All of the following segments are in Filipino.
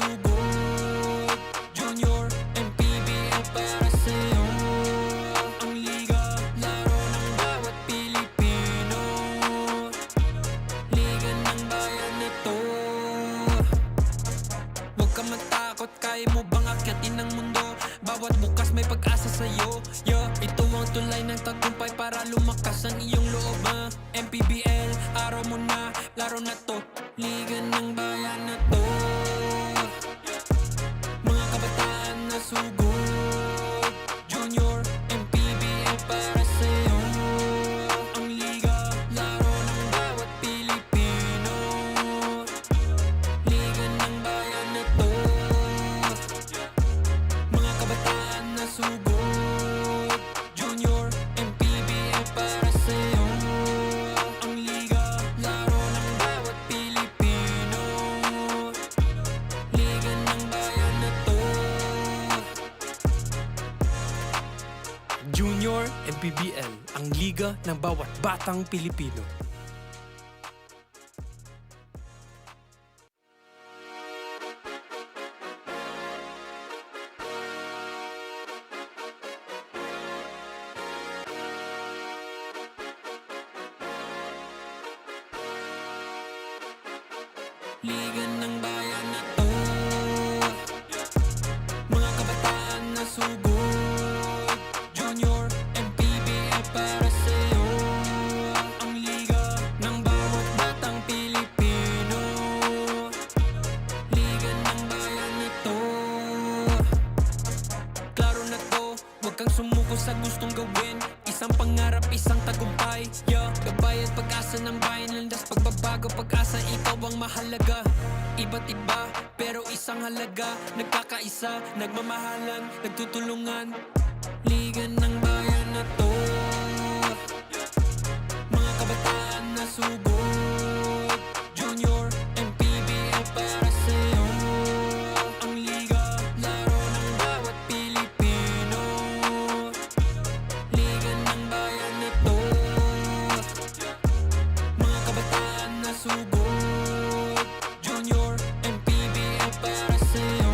sugod. Junior, MPBL para sa'yo. Ang liga, laro ng bawat Pilipino. Liga ng bayan na to. Huwag ka matakot, kaya mo bang akyatin ang mundo? Bawat bukas may pag-asa sa'yo. Ito ang tulay ng tagumpay para lumakas ang iyong loob, MPBL, araw mo na, laro na to. Liga ng bayan na to. Mga kabataan na sugod. Junior, MPBL para sa'yo. Ang liga, laro ng bawat Pilipino. Liga ng bayan na to. Mga kabataan na sugod. Junior, MPBL para sa'yo. Ang liga, laro ng bawat Pilipino. Liga ng bayan na to. Junior MPBL, ang liga ng bawat batang Pilipino. Liga ng bayan na to. Mga kabataan na sugod. Junior, MPBL para sa'yo. Ang liga ng bawat batang Pilipino. Liga ng bayan na to. Klaro na to, huwag kang sumuko sa gustong gawin. Isang pangarap, isang tagumpay, gabay at pag-asa ng bayan. Landas, pagbabago, pag-asa, ikaw ang mahalaga. Iba't iba, pero isang halaga. Nagkakaisa, nagmamahalan, nagtutulungan. Liga ng bayan na to. Mga kabataan na sugod. Junior, MPBL para sa'yo. Ang liga, laro ng bawat Pilipino. Liga ng bayan na to. Mga kabataan na sugod. Junior, MPBL para sa'yo.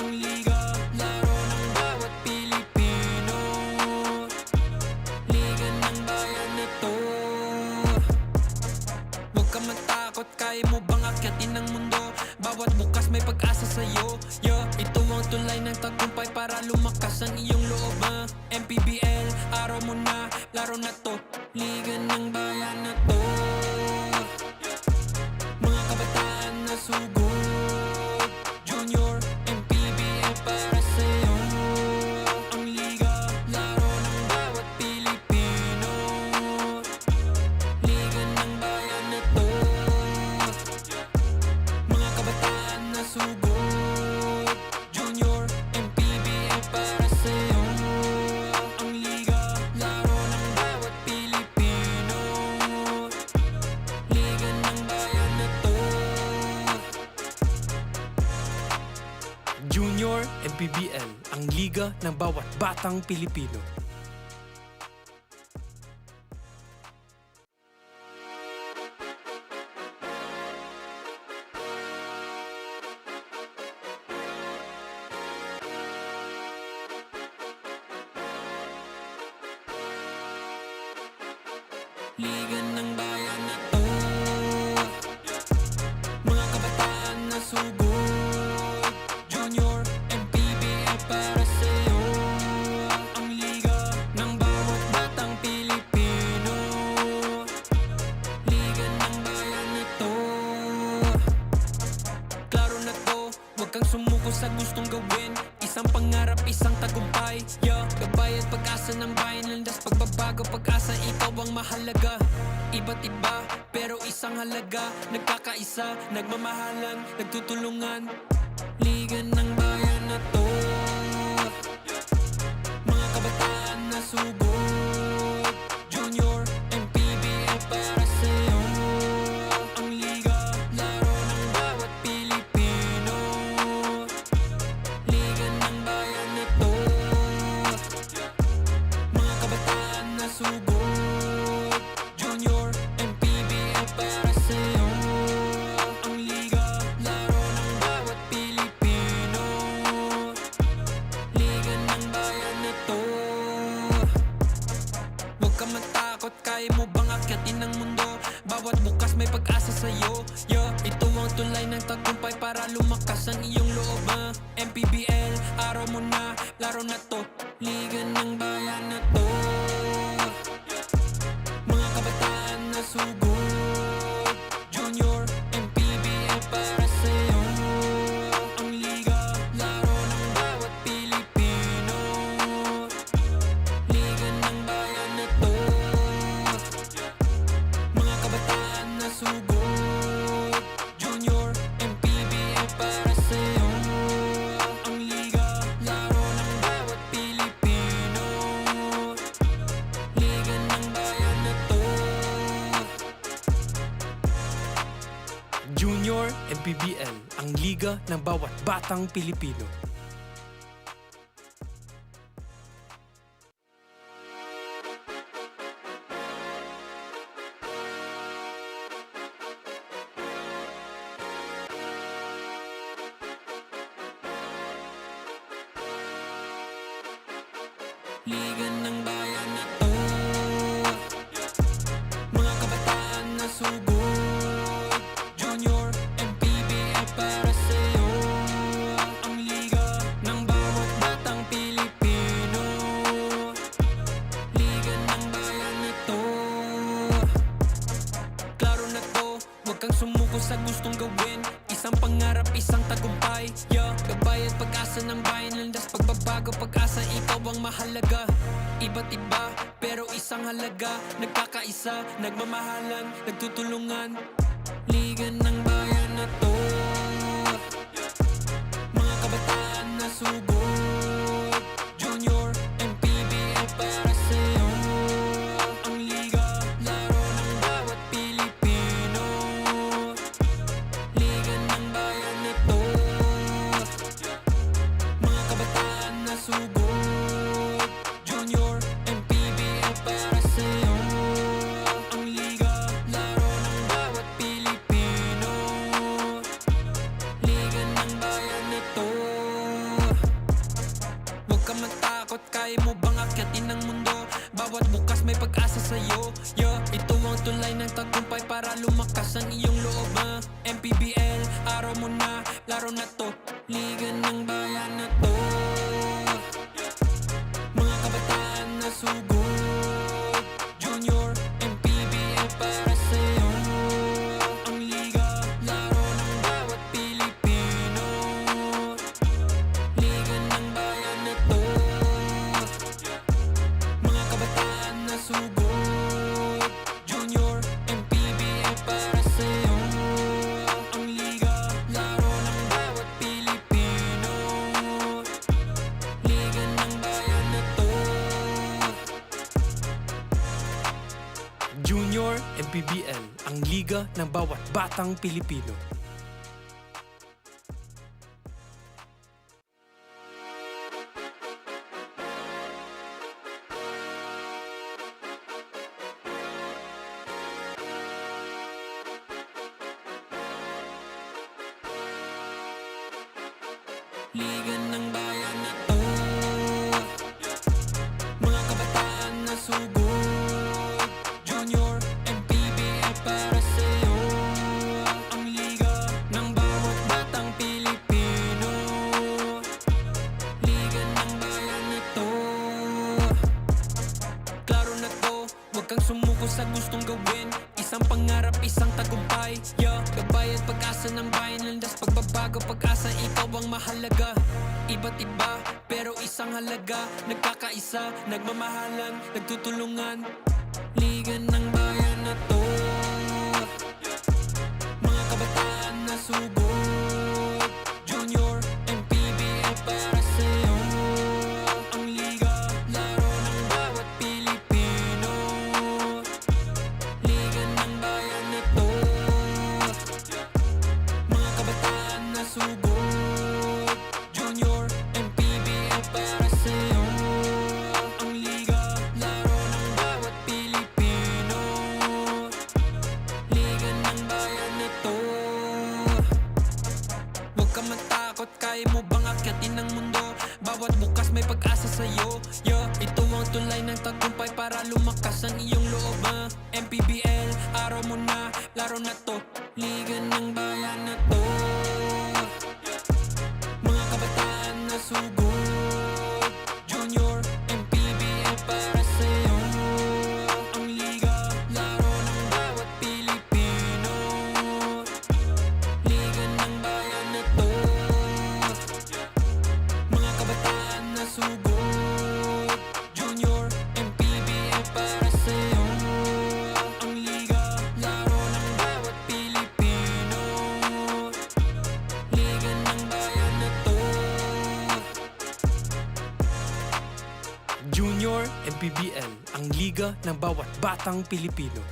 Ang liga, laro ng bawat Pilipino. Liga ng bayan na to. Huwag ka matakot, kaya mo bang akyatin ang mundo? Bawat bukas may pag-asa sa'yo. Ito ang tulay ng tagumpay para lumakas ang iyong loob, MPBL, araw mo na, laro na to. Liga ng bayan na to. Mga kabataan na sugod. Junior, MPBL para sa'yo. Ang liga, laro ng bawat Pilipino. Liga ng bayan na to. Mga kabataan na sugod. Junior, MPBL para sa'yo. Ang liga, laro ng bawat Pilipino. Liga ng bayan na to. Junior MPBL, ang liga ng bawat batang Pilipino. Liga ng bayan na to. Mga kabataan na sugod. Junior, MPBL para sa'yo. Ang liga ng bawat batang Pilipino. Liga ng bayan na to. Klaro na to, huwag kang sumuko sa gustong gawin. Isang pangarap, isang tagumpay, gabay at pag-asa ng bayan. Landas, pagbabago, pag-asa, ikaw ang mahalaga. Iba't iba, pero isang halaga. Nagkakaisa, nagmamahalan, nagtutulungan. Liga ng bayan na to. Mga kabataan na sugod. Junior, MPBL para sa'yo. Ang liga, laro ng bawat Pilipino. Liga ng bayan na to. Mga kabataan na sugod. Junior, MPBL para sa'yo. Ang liga, laro ng bawat tulay ng tagumpay para lumakas ang iyong loob, MPBL, araw mo na, laro na to, liga ng bayan na to. Mga kabataan na sugod, Junior, MPBL para sa'yo. Ang liga, laro ng bawat Pilipino, liga ng bayan na to. Mga kabataan na sugod, Junior, MPBL para sa'yo. Ang liga, laro ng bawat Pilipino, liga ng bayan na to. Junior MPBL, ang liga ng bawat batang Pilipino. Liga ng bayan na to. Mga kabataan na sugod, Junior, MPBL para sa'yo. Ang liga ng bawat batang Pilipino, liga ng bayan na to. Klaro na to, huwag kang sumuko sa gustong gawin. Isang pangarap, isang tagumpay, yeah. Gabay at pag-asa ng bayan, landas pagbabago, pag-asa, ikaw ang mahalaga. Iba't iba, pero isang halaga. Nagkakaisa, nagmamahalan, nagtutulungan. Liga ng bayan na to. Mga kabataan na sugod, Junior, MPBL para sa'yo. Ang liga, laro ng bawat Pilipino, liga ng bayan na to. Mga kabataan na sugod, Junior, MPBL para sa'yo. Ang liga, laro ng bawat Pilipino, liga ng bayan na to. Huwag ka matakot, kaya mo bang akyatin ang mundo? Bawat bukas may pag-asa sa'yo, yeah. Ito ang tulay ng tagumpay para lumakas ang iyong loob, MPBL, araw mo na, laro na to, liga ng bayan na to. Mga kabataan na sugod, Junior, MPBL para sa'yo. Ang liga, laro ng bawat Pilipino, liga ng bayan na to. Mga kabataan na sugod, Junior, MPBL para sa'yo. Ang liga, laro ng bawat Pilipino, liga ng bayan na to. Junior MPBL, ang liga ng bawat batang Pilipino. Liga ng bayan na to. Mga kabataan na sugod, Junior, MPBL para sa'yo. Ang liga ng bawat batang Pilipino, liga ng bayan na to. Klaro na to, huwag kang sumuko sa gustong gawin. Isang pangarap, isang tagumpay, yeah. Gabay at pag-asa ng bayan, landas pagbabago, pag-asa, ikaw ang mahalaga. Iba't iba, pero isang halaga. Nagkakaisa, nagmamahalan, nagtutulungan. Liga ng bayan na to. Mga kabataan na sugod, Junior, MPBL para sa'yo. Ang liga, laro ng bawat Pilipino, liga ng bayan na to. Mga kabataan na sugod, Junior, MPBL para sa'yo. Ang liga, laro ng bawat Pilipino, liga ng bayan na to. Huwag ka matakot, kaya mo bang akyatin ang mundo? Bawat bukas may pag-asa sa'yo, yeah. Ito ang tulay ng tagumpay para lumakas ang iyong loob, MPBL, araw mo na, laro na to, liga ng bayan na to. MPBL, ang liga ng bawat batang Pilipino.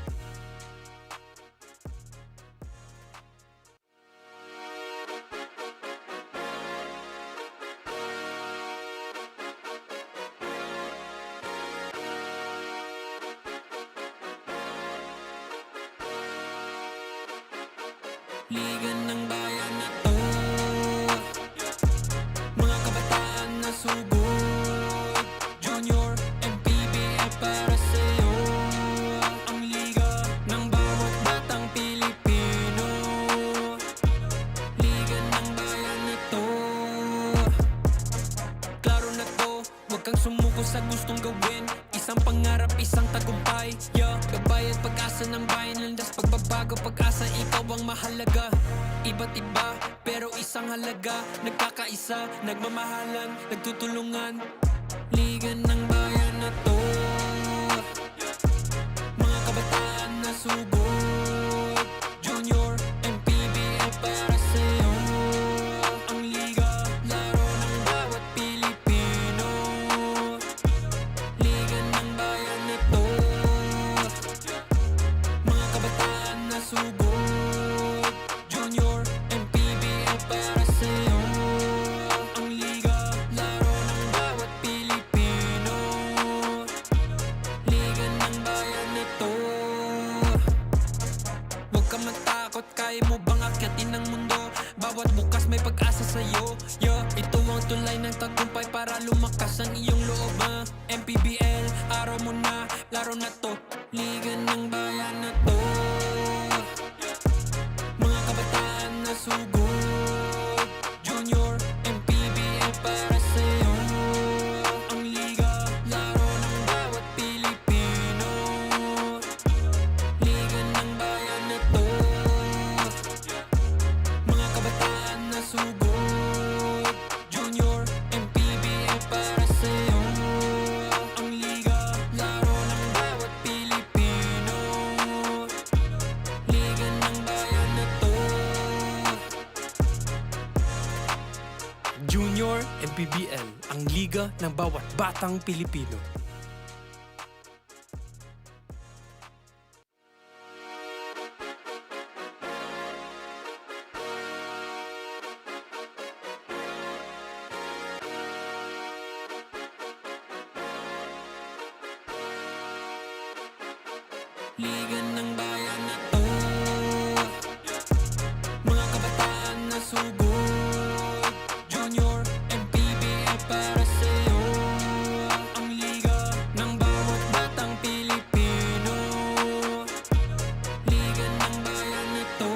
Liga ng bayan na to, mga kabataan na sugod. Junior, MPBL para sa'yo. Ang liga ng bawat batang Pilipino. Liga ng bayan na to. Klaro na to, huwag kang sumuko sa gustong gawin. Isang pangarap, isang tagumpay, yeah. Gabay at pag-asa ng bayan, landas pagbabago, pag-asa, ikaw ang mahalaga. Iba't iba, pero isang halaga. Nagkakaisa, nagmamahalan, nagtutulungan. Liga ng bayan na to, mga kabataan na sugod. Junior, MPBL para sa'yo. Ang liga, laro ng bawat Pilipino. Liga ng bayan na to, mga kabataan na sugod. Junior, MPBL para sa'yo. Ang liga, laro ng bawat Pilipino. Liga ng bayan na to. Huwag ka matakot, kaya mo bang akyatin ang mundo? Bawat bukas may pag-asa sa'yo, yeah. Ito ang tulay ng tagumpay para lumakas ang iyong loob, MPBL, araw mo na, laro na to. Liga ng bayan na to, mga kabataan na sugod. Junior, MPBL para sa'yo. Ang liga, laro ng bawat Pilipino. Liga ng bayan na to, mga kabataan na sugod. Junior, MPBL para sa'yo. Ang liga, laro ng bawat Pilipino. Liga ng bayan na to. Junior MPBL, ang liga ng bawat batang Pilipino. Liga ng bayan na to, mga kabataan na sugod. Junior, MPBL para sa'yo. Ang liga ng bawat batang Pilipino. Liga ng bayan na to.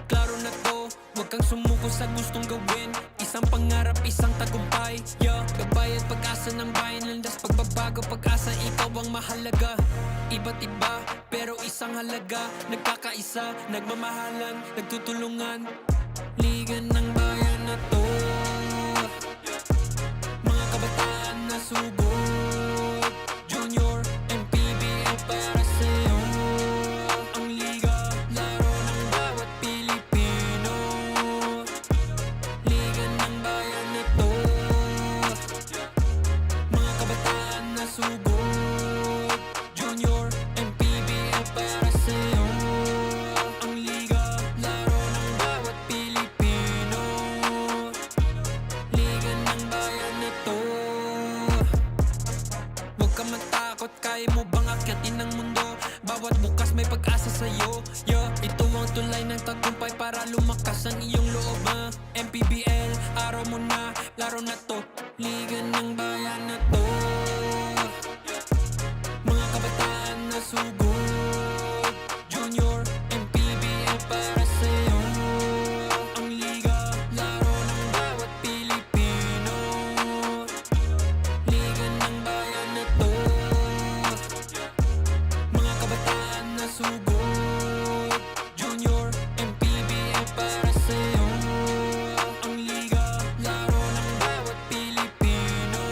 Klaro na to, huwag kang sumuko sa gustong gawin. Isang pangarap, isang tagumpay, yeah. Gabay at pag-asa ng bayan, landas pagbabago, pag-asa, ikaw ang mahalaga. Iba't iba, pero isang halaga. Nagkakaisa, nagmamahalan, nagtutulungan. Liga ng bayan na to, mga kabataan na sugod. Junior, MPBL para sa'yo. Ang liga, laro ng bawat Pilipino. Liga ng bayan na to, mga kabataan na sugod. Junior, MPBL para sa'yo. Ang liga, laro ng bawat Pilipino. Liga ng bayan na to. Huwag ka matakot, kaya mo bang akyatin ang mundo? Bawat bukas may pag-asa sa'yo, yeah. Ito ang tulay ng tagumpay para lumakas ang iyong loob, MPBL, araw mo na, laro na to. Liga ng bayan na to, mga kabataan na sugod. Junior, MPBL para sa'yo. Ang liga, laro ng bawat Pilipino. Liga ng bayan na to, mga kabataan na sugod. Junior, MPBL para sa'yo. Ang liga, laro ng bawat Pilipino.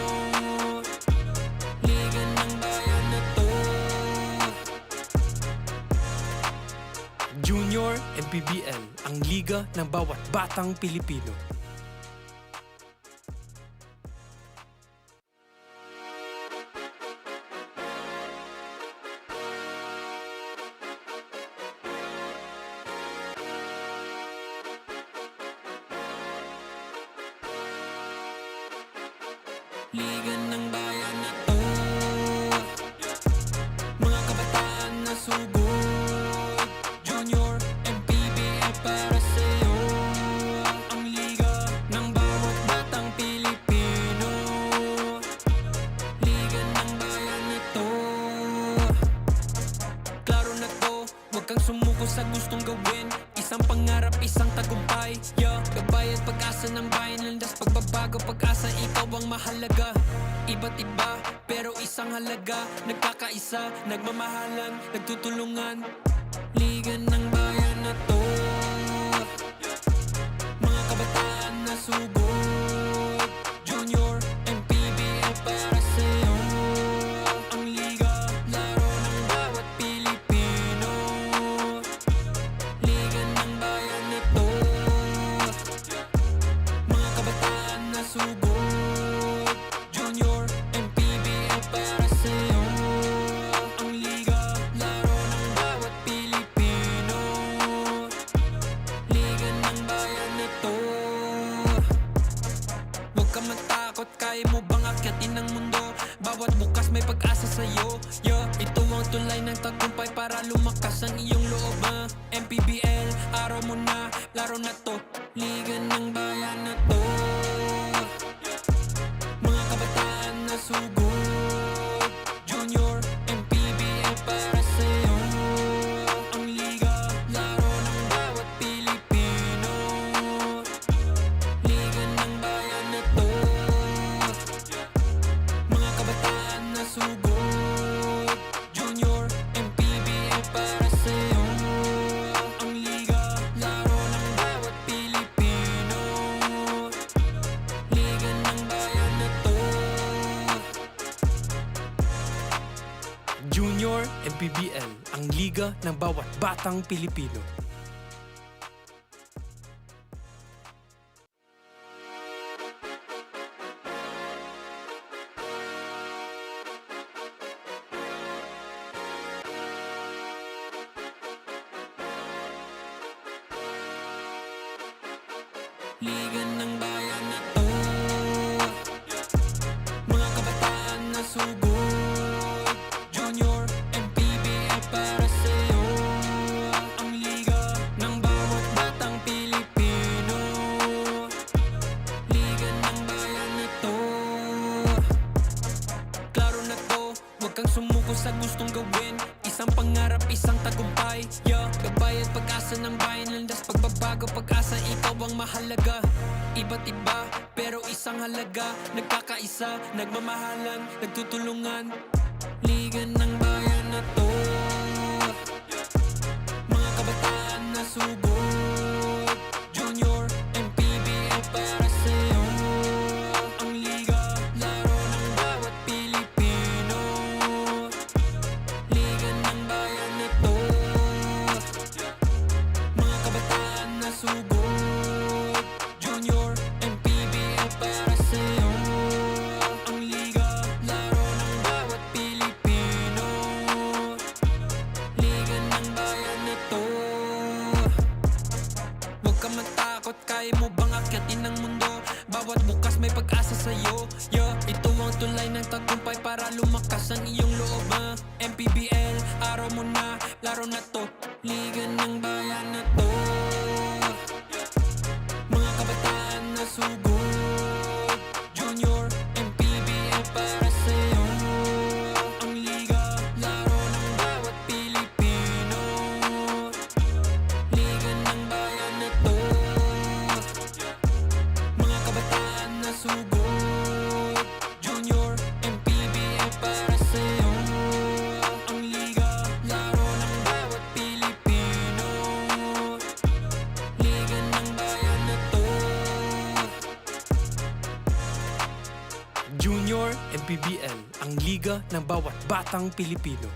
Liga ng bayan na to. Junior MPBL, ang liga ng bawat batang Pilipino. Liga ng bayan na to, mga kabataan na sugod. Junior, MPBL para sa'yo. Ang liga ng bawat batang Pilipino. Liga ng bayan na to. Klaro na to, huwag kang sumuko sa gustong gawin. Isang pangarap, isang tagumpay, yeah. Gabay at pag-asa ng bayan, landas pagbabago, pag-asa, ikaw ang mahalaga. Iba't iba, pero isang halaga. Nagkakaisa, nagmamahalan, nagtutulungan. Liga ng bayan na to, mga kabataan na sugod. Junior, MPBL para sa'yo. Ang liga, laro ng bawat Pilipino. Liga ng bayan na to, mga kabataan na sugod. Junior, MPBL para sa'yo. Ang liga, laro ng bawat Pilipino. Liga ng bayan na to. Huwag ka matakot, kaya mo bang akyatin ang mundo? Bawat bukas may pag-asa sa'yo, yeah. Ito ang tulay ng tagumpay para lumakas ang iyong loob, MPBL, araw mo na, laro na to. Liga ng bayan na to, mga kabataan na sugod. Junior, MPBL para sa'yo. Ang liga, laro ng bawat Pilipino. Liga ng bayan na to, mga kabataan na sugod. Junior, MPBL para sa'yo. Ang liga, laro ng bawat Pilipino. Liga ng bayan na to. Junior MPBL, ang liga ng bawat batang Pilipino. Liga ng bayan na to, mga kabataan na sugod. Junior, MPBL para sa'yo. Ang liga ng bawat batang Pilipino. Liga ng bayan na to. Klaro na to, huwag kang sumuko sa gustong gawin. Isang pangarap, isang tagumpay, yeah. Gabay at pag-asa ng bayan, landas pagbabago, pag-asa, ikaw ang mahalaga. Iba't iba, pero isang halaga. Nagkakaisa, nagmamahalan, nagtutulungan. Liga ng bayan na to, mga kabataan na sugod. Junior, MPBL para sa'yo. Ang liga, laro ng bawat Pilipino. Liga ng bayan na to, mga kabataan na sugod. Junior, MPBL para sa'yo. Ang liga, laro ng bawat Pilipino. Liga ng bayan na to. Huwag ka matakot, kaya mo bang akyatin ang mundo? Bawat bukas may pag-asa sa'yo, yeah. Ito ang tulay ng tagumpay para lumakas ang iyong loob, MPBL, araw mo na, laro na to. Liga ng bayan na to, mga kabataan na sugod. Junior, MPBL para sa'yo. Ang liga, laro ng bawat Pilipino. Liga ng bayan na to, mga kabataan na sugod. Junior, MPBL para sa'yo. Ang liga, laro ng bawat Pilipino. Liga ng bayan na to. Junior MPBL, ang liga ng bawat batang Pilipino.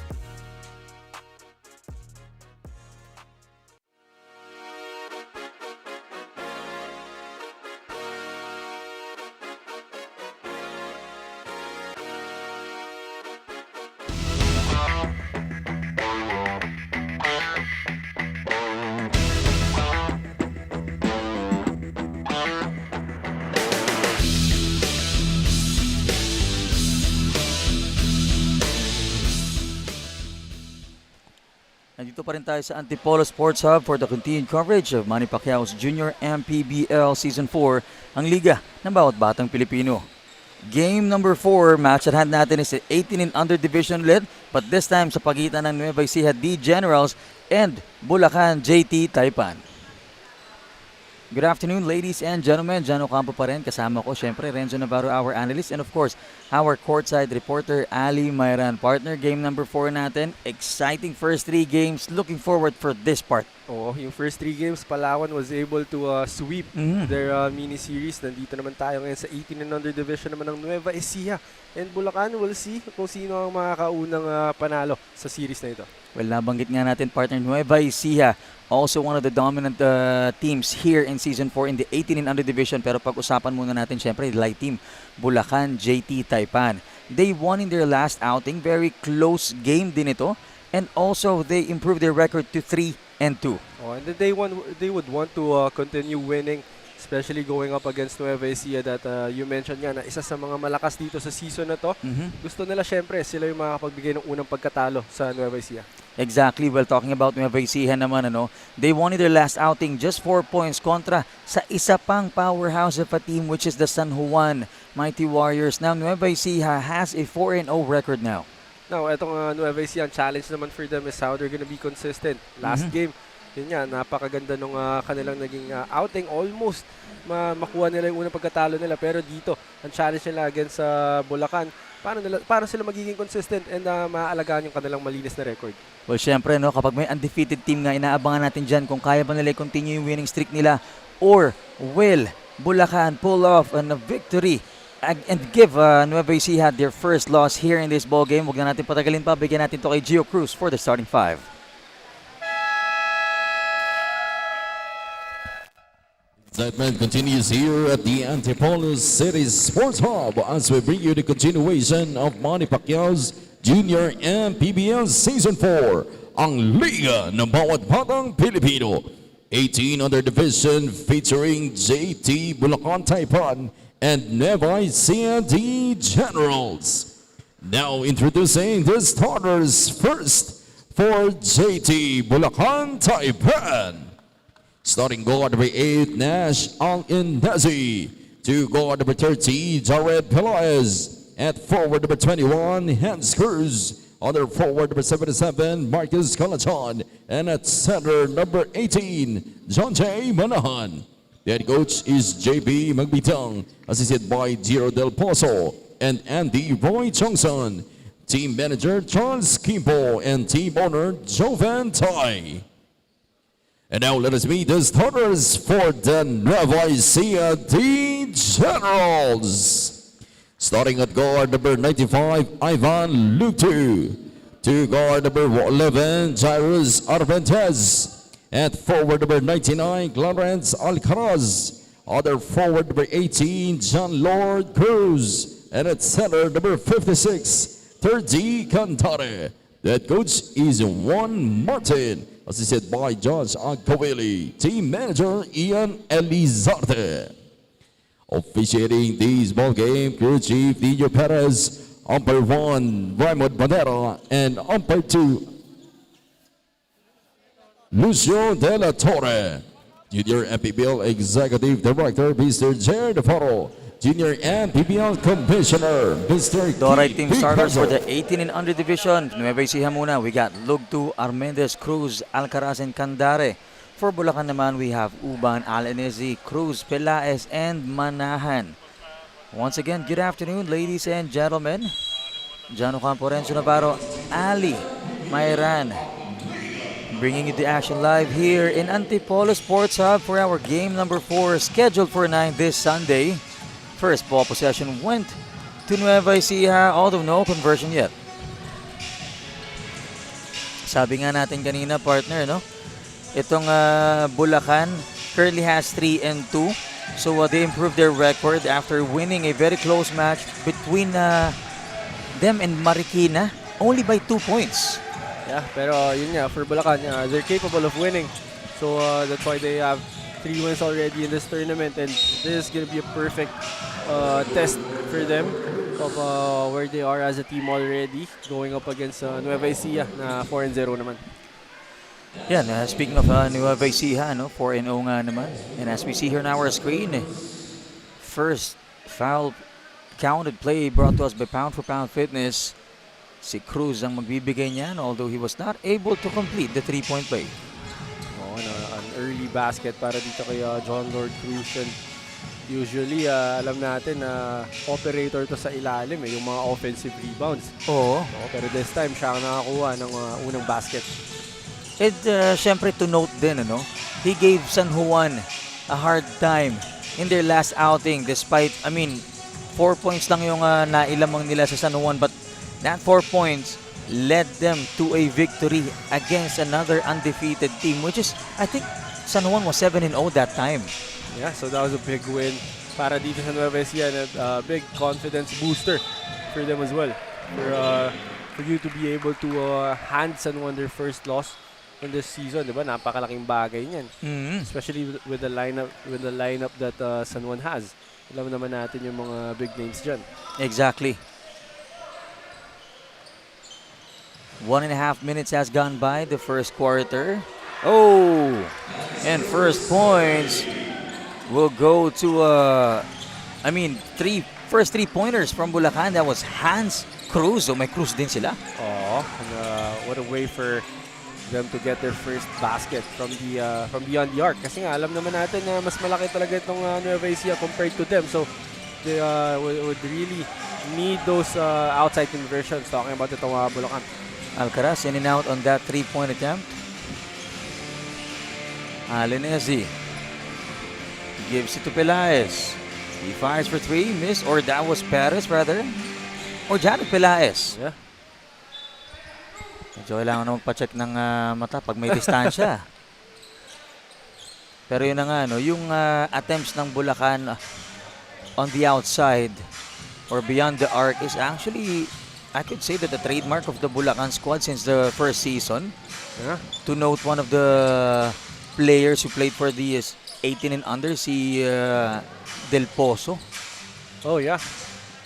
Nandito pa rin tayo sa Antipolo Sports Hub for the continued coverage of Manny Pacquiao's Junior MPBL Season 4, ang liga ng bawat batang Pilipino. Game number 4, match at hand natin is 18 and under division ulit, but this time sa pagitan ng Nueva Ecija D Generals and Bulacan JT Taipan. Good afternoon, ladies and gentlemen. Jan Ocampo pa rin. Kasama ko, syempre, Renzo Navarro, our analyst. And of course, our courtside reporter, Ali Mayran. Partner, game number 4 natin. Exciting first 3 games. Looking forward for this part. Oo, yung first 3 games, Palawan was able to sweep their mini-series. Nandito naman tayo ngayon sa 18 and under division naman ng Nueva Ecija. And Bulacan, we'll see kung sino ang makakaunang panalo sa series na ito. Well, nabanggit nga natin, partner, Nueva Ecija, also one of the dominant teams here in Season 4 in the 18 and under division. Pero pag-usapan muna natin, syempre, light team, Bulacan JT Taipan. They won in their last outing. Very close game din ito. And also, they improved their record to 3-2. Oh, and then they would want to continue winning, especially going up against Nueva Ecija that you mentioned nga na isa sa mga malakas dito sa season na to. Gusto nila syempre sila yung makakapagbigay ng unang pagkatalo sa Nueva Ecija. Exactly. Well, talking about Nueva Ecija naman, they won in their last outing just 4 points kontra sa isa pang powerhouse of a team, which is the San Juan Mighty Warriors. Now, Nueva Ecija has a 4-0 record now. Now, etong Nueva Ecija, ang challenge naman for them is how they're gonna be consistent. Last game, yun nga, napakaganda nung kanilang naging outing. Almost makuha nila yung unang pagkatalo nila. Pero dito, ang challenge nila against Bulacan, paano sila magiging consistent and maaalagaan yung kanilang malinis na record. Well, syempre, kapag may undefeated team nga, inaabangan natin dyan kung kaya ba nila i-continue yung winning streak nila or will Bulacan pull off a victory and give Nueva Ecija their first loss here in this ball game. Huwag na natin patagalin pa. Bigyan natin to kay Gio Cruz for the starting 5. Excitement continues here at the Antipolo City Sports Hub as we bring you the continuation of Manny Pacquiao's Junior MPBL Season 4, ang Liga ng Bawat Batang Pilipino. 18 under division featuring JT Bulacan Taipan and Nueva Ecija D Generals. Now introducing the starters first for JT Bulacan Taipan. Starting guard number 8, Nash Al-Indazi. To guard number 30, Jared Pelaez. At forward number 21, Hans Cruz. Other forward number 77, Marcus Calachon. And at center number 18, John J. Manahan. The head coach is JB Magbitang, assisted by Giro Del Pozo and Andy Roy Johnson. Team manager Charles Kimpo and team owner Jovan Tai. And now let us meet the starters for the Nueva Ecija D Generals. Starting at guard number 95, Ivan Lutu. To guard number 11, Jairus Arventez. At forward number 99, Clarence Alcaraz. Other forward number 18, John Lord Cruz. And at center number 56, Terji Cantare. That coach is Juan Martin, assisted by Josh Agkawili. Team manager Ian Elizarte. Officiating this ball game, crew chief Dino Perez, umpire 1 Raymond Bandera, and umpire 2 Lucio De La Torre. Junior MPBL Executive Director Mr. Jared Faro. Junior MPBL Commissioner Mr. Alright, team starters for the 18 and under division. Nueva Ecija muna. We got Lugtu, Armendez, Cruz, Alcaraz, and Candare. For Bulacan naman, we have Uban, Alenezi, Cruz, Pelaez, and Manahan. Once again, good afternoon, ladies and gentlemen. Jan Ocampo, Renzo Navarro, Ali Mayran, bringing you the action live here in Antipolo Sports Hub for our game number 4, scheduled for 9 this Sunday. First ball possession went to Nueva Ecija, although no conversion yet. Sabi nga natin kanina, partner, itong Bulacan currently has 3-2. So they improved their record after winning a very close match between them and Marikina, only by 2 points. Yeah, pero yun nga, for Bulacan, they're capable of winning. So that's why they have 3 wins already in this tournament, and this is going to be a perfect test for them of where they are as a team already, going up against Nueva Ecija na 4-0 naman. Yan, speaking of Nueva Ecija, no, 4-0 nga naman. And as we see here on our screen, first foul counted play brought to us by Pound for Pound Fitness. Si Cruz ang magbibigay niyan, although he was not able to complete the 3-point play. Oh, an early basket para dito kay John Lord Cruz. And usually, alam natin na operator to sa ilalim, yung mga offensive rebounds. Oo. Pero this time, siya ang nakakuha ng unang basket. And syempre to note din, ano, he gave San Juan a hard time in their last outing despite, 4 points lang yung nailamang nila sa San Juan, but that 4 points led them to a victory against another undefeated team, which is, I think, San Juan was 7-0 that time. Yeah, so that was a big win para dito sa Nueva Ecija, and a big confidence booster for them as well. For you to be able to hand San Juan their first loss in this season, di ba? Napakalaking bagay niyan. Especially with the lineup that San Juan has. Alam naman natin yung mga big names dyan. Exactly. 1.5 minutes has gone by the first quarter. Oh, and first points will go to first 3-pointers from Bulacan. That was Hans Cruz. So may Cruz din sila. Oh, and, what a way for them to get their first basket from beyond the arc. Kasi nga alam naman natin na mas malaki talaga itong Nueva Ecija compared to them. So they would really need those outside conversions. Talking about itong Bulacan. Alcaraz in and out on that 3-point attempt. Alenezi gives it to Pelaez. He fires for 3, miss, or that was Perez rather. Or Janet Pelaez. Yeah. Medyo kailangan na magpa-check ng mata pag may distansya. Pero yun na nga, no, yung attempts ng Bulacan on the outside or beyond the arc is actually, I could say that the trademark of the Bulacan squad since the first season. Yeah. To note one of the players who played for the 18 and under, si Del Pozo. Oh, yeah.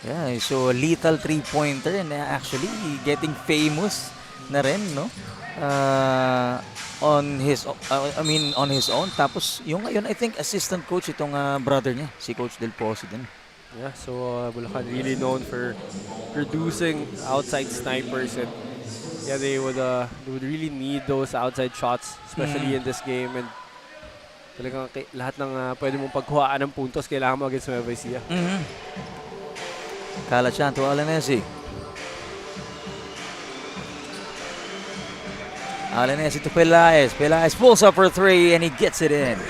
Yeah, so lethal 3-pointer and actually getting famous na rin, no? On his own. Tapos yung ngayon, I think assistant coach itong brother niya, si Coach Del Pozo din. Yeah, so Bulacan really known for producing outside snipers, and yeah, they would really need those outside shots, especially in this game. And talagang lahat ng pwede mong pagkuhaan ng puntos kailangan mo against Nueva Ecija. Kalachan to Alenezi. Alenezi to Pelaez. Pelaez pulls up for 3 and he gets it in.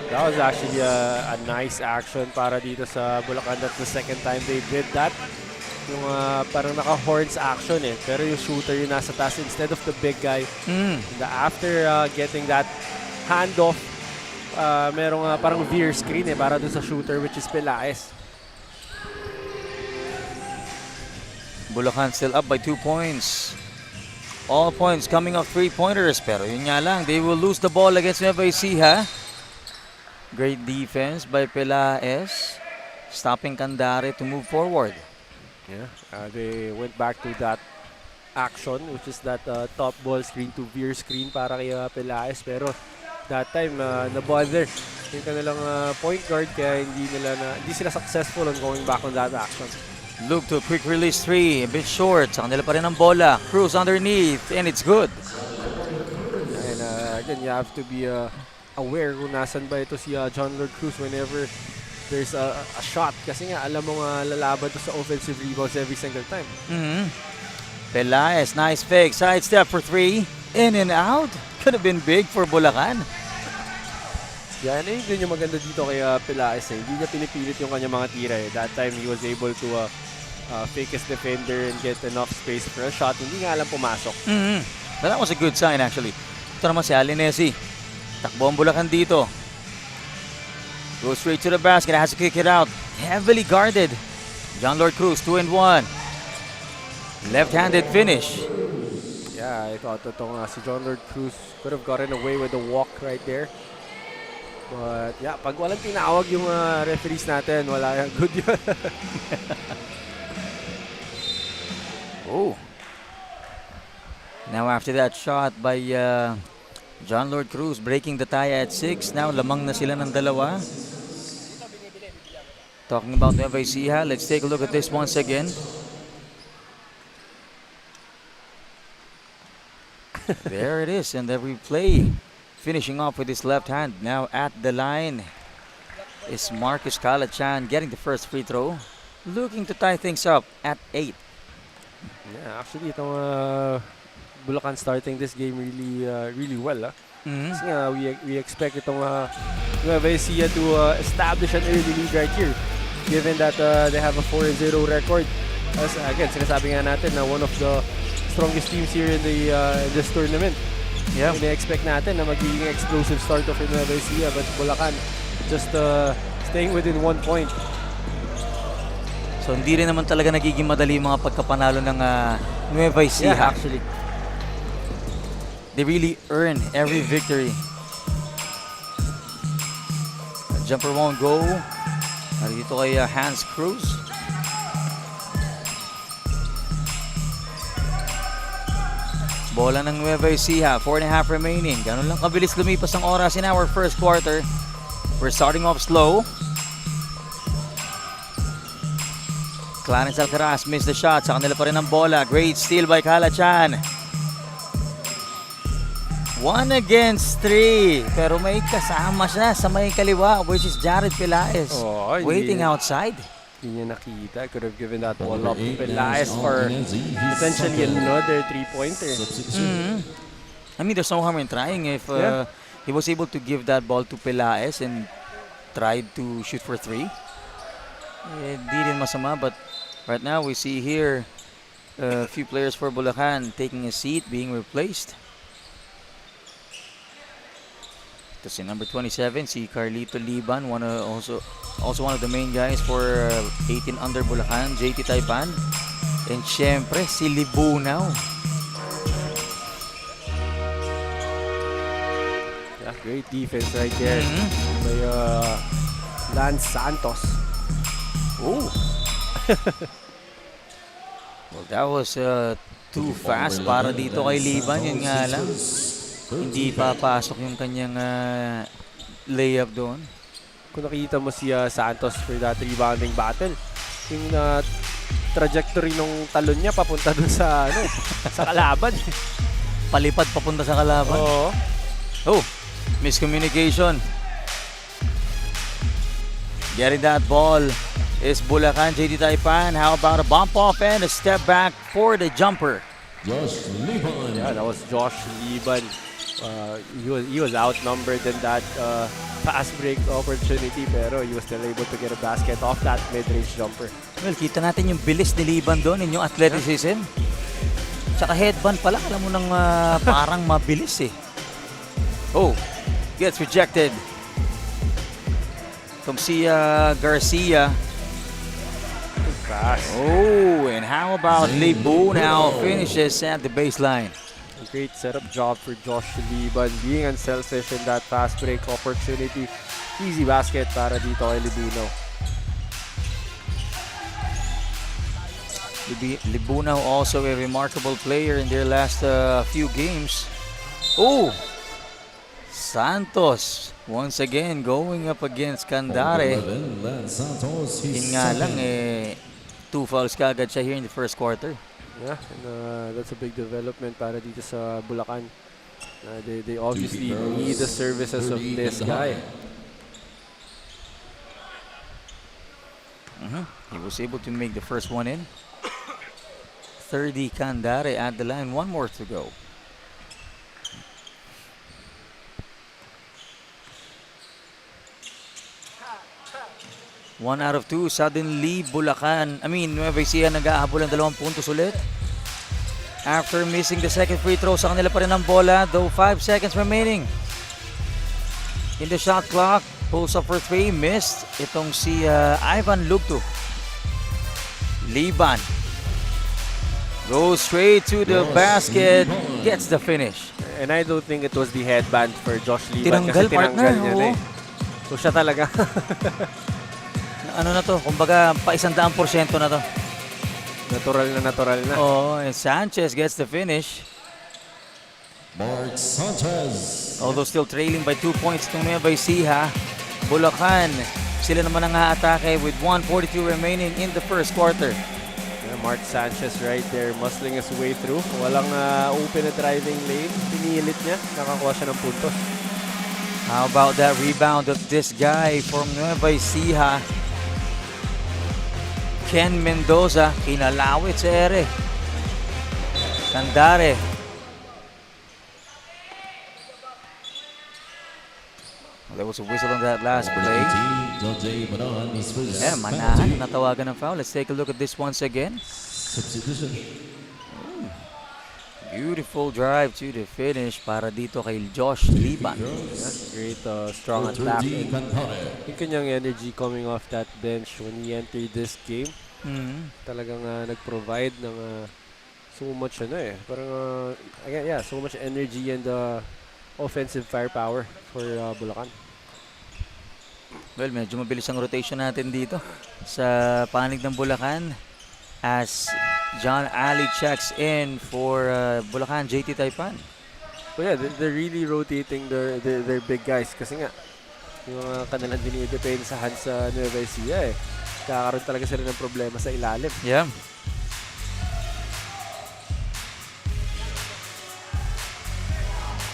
That was actually a nice action para dito sa Bulacan. That's the second time they did that. Yung parang naka-horns action eh. Pero yung shooter yung nasa taas instead of the big guy. After getting that handoff, merong parang veer screen eh para dun sa shooter, which is Pelaez. Bulacan still up by 2 points. All points coming off 3-pointers. Pero yun nga lang, they will lose the ball against Nueva Ecija. Great defense by Pelaez, stopping Candare to move forward. Yeah, they went back to that action, which is that top ball screen to veer screen para kay Pelaez. Pero that time, na-bother yung kanilang point guard, kaya hindi sila successful on going back on that action. Look to a quick release 3, a bit short. Sa kanila pa rin ang bola. Cruz underneath, and it's good. And again, you have to be aware kung nasan ba ito si John Lord Cruz whenever there's a shot. Kasi nga, alam mo nga lalaban to sa offensive rebounds every single time. Pelaez, nice fake. Side step for 3. In and out. Could have been big for Bulacan. Yan din yung maganda dito kay Pelaez. Hindi niya pinipilit yung kanyang mga tira. That time, he was able to fake his defender and get enough space for a shot. Hindi nga alam pumasok. But that was a good sign actually. Ito naman si Alenezi. Takbo ang Bulacan dito. Goes straight to the basket. Has to kick it out. Heavily guarded. John Lord Cruz, 2 and 1. Left-handed finish. Yeah, I thought itong si John Lord Cruz could have gotten away with the walk right there. But yeah, pag walang tinawag yung referees natin, wala yung good yun. Oh. Now after that shot by John Lord Cruz breaking the tie at 6. Now lamang na sila ng dalawa. Talking about Nueva Ecija, let's take a look at this once again. There it is, and the replay. Finishing off with his left hand. Now at the line is Marcus Calachan getting the first free throw. Looking to tie things up at 8. Yeah, actually, itong Bulacan starting this game really well. Kasi nga, we expect itong Nueva Ecija to establish an early lead right here. Given that they have a 4-0 record. As again, sinasabi nga natin na one of the strongest teams here in this tournament. Yeah. Ina-expect natin na magiging explosive start of Nueva Ecija, but Bulacan just staying within 1 point. So hindi rin naman talaga nagiging madali mga pagkapanalo ng Nueva Ecija. Yeah, actually. They really earn every victory. Jumper won't go. Dito kay Hans Cruz. Bola ng Nueva Ecija, 4.5 remaining. Ganun lang kabilis lumipas ang oras in our first quarter. We're starting off slow. Clarence Alcaraz missed the shot. Sa kanila pa rin ang bola. Great steal by Calachan. 1 against 3. Pero may kasama siya sa may kaliwa, which is Jared Pelaez. Oh, waiting outside. Hindi niya nakita. Could have given that ball up to Pelaez for potentially another 3-pointer. I mean, there's no harm in trying if he was able to give that ball to Pelaez and tried to shoot for 3. Di rin masama, but right now we see here a few players for Bulacan taking a seat, being replaced. Ito si number 27, si Carlito Liban, also one of the main guys for 18 under Bulacan, JT Taipan. And syempre, si Libunaw. Yeah, great defense right there by Lance Santos. Oh! Well, that was too fast para dito kay Liban. Yun nga lang, hindi papasok yung kanyang layup doon. Kung nakita mo si Santos for that rebounding battle, yung trajectory ng talon niya papunta dun sa sa kalaban. Palipad papunta sa kalaban. Oo. Oh, miscommunication. Getting that ball is Bulacan, JD Taipan. How about a bump off and a step back for the jumper? Josh Liban. Yeah, that was Josh Liban. He was outnumbered in that fast break opportunity, pero he was still able to get a basket off that mid-range jumper. Well, kita natin yung bilis ni Liban doon, yung athleticism. Tsaka headband pala, alam mo nang parang mabilis eh. Oh, gets rejected. Itong si Garcia. Fast. Oh, and how about Libu now finishes at the baseline. A great setup job for Josh Liban, being unselfish in that fast break opportunity. Easy basket para dito kay Libunaw. Libunaw also a remarkable player in their last few games. Oh, Santos once again going up against Candare. Yun nga lang 2 fouls kagad siya here in the first quarter. Yeah, and that's a big development para dito sa Bulacan. They obviously need the services of this guy. He was able to make the first one in. 30 Candare at the line, 1 more to go. One out of 2, suddenly Nueva Ecija nag-ahabol ng 2 puntos ulit. After missing the second free throw, sa kanila pa rin ang bola, though 5 seconds remaining. In the shot clock, pulls up for 3, missed. Itong si Ivan Lugto. Liban goes straight to the basket, gets the finish. And I don't think it was the headband for Josh Liban. Tinanggal, kasi tinanggal partner, niya na So siya talaga. Ano na to, kumbaga pa 100% na to. Natural na. Oh, and Sanchez gets the finish. Mark Sanchez. Although still trailing by 2 points to Nueva Ecija, Bulacan, sila naman ang aatake with 1:42 remaining in the first quarter. Yeah, Mark Sanchez right there, muscling his way through. Walang open na driving lane. Pinilit niya, nakakuha siya ng puntos. How about that rebound of this guy from Nueva Ecija? Ken Mendoza, kinalawit sa ere. Candare. There was a whistle on that last play. Yeah, Manahan, natawagan ng foul. Let's take a look at this once again. Substitution. Beautiful drive to the finish para dito kay Josh Liban. Great, strong attack. Yung kanyang energy coming off that bench when he entered this game. Talagang nag-provide ng so much parang again, yeah, so much energy and offensive firepower for Bulacan. Well, medyo mabilis ang rotation natin dito sa panig ng Bulacan as John Ali checks in for Bulacan, JT Taipan. But yeah, they're really rotating their big guys kasi nga yung kanilang dinidepensahan sa Nueva Ecija kakaroon talaga sila ng problema sa ilalim. Yeah.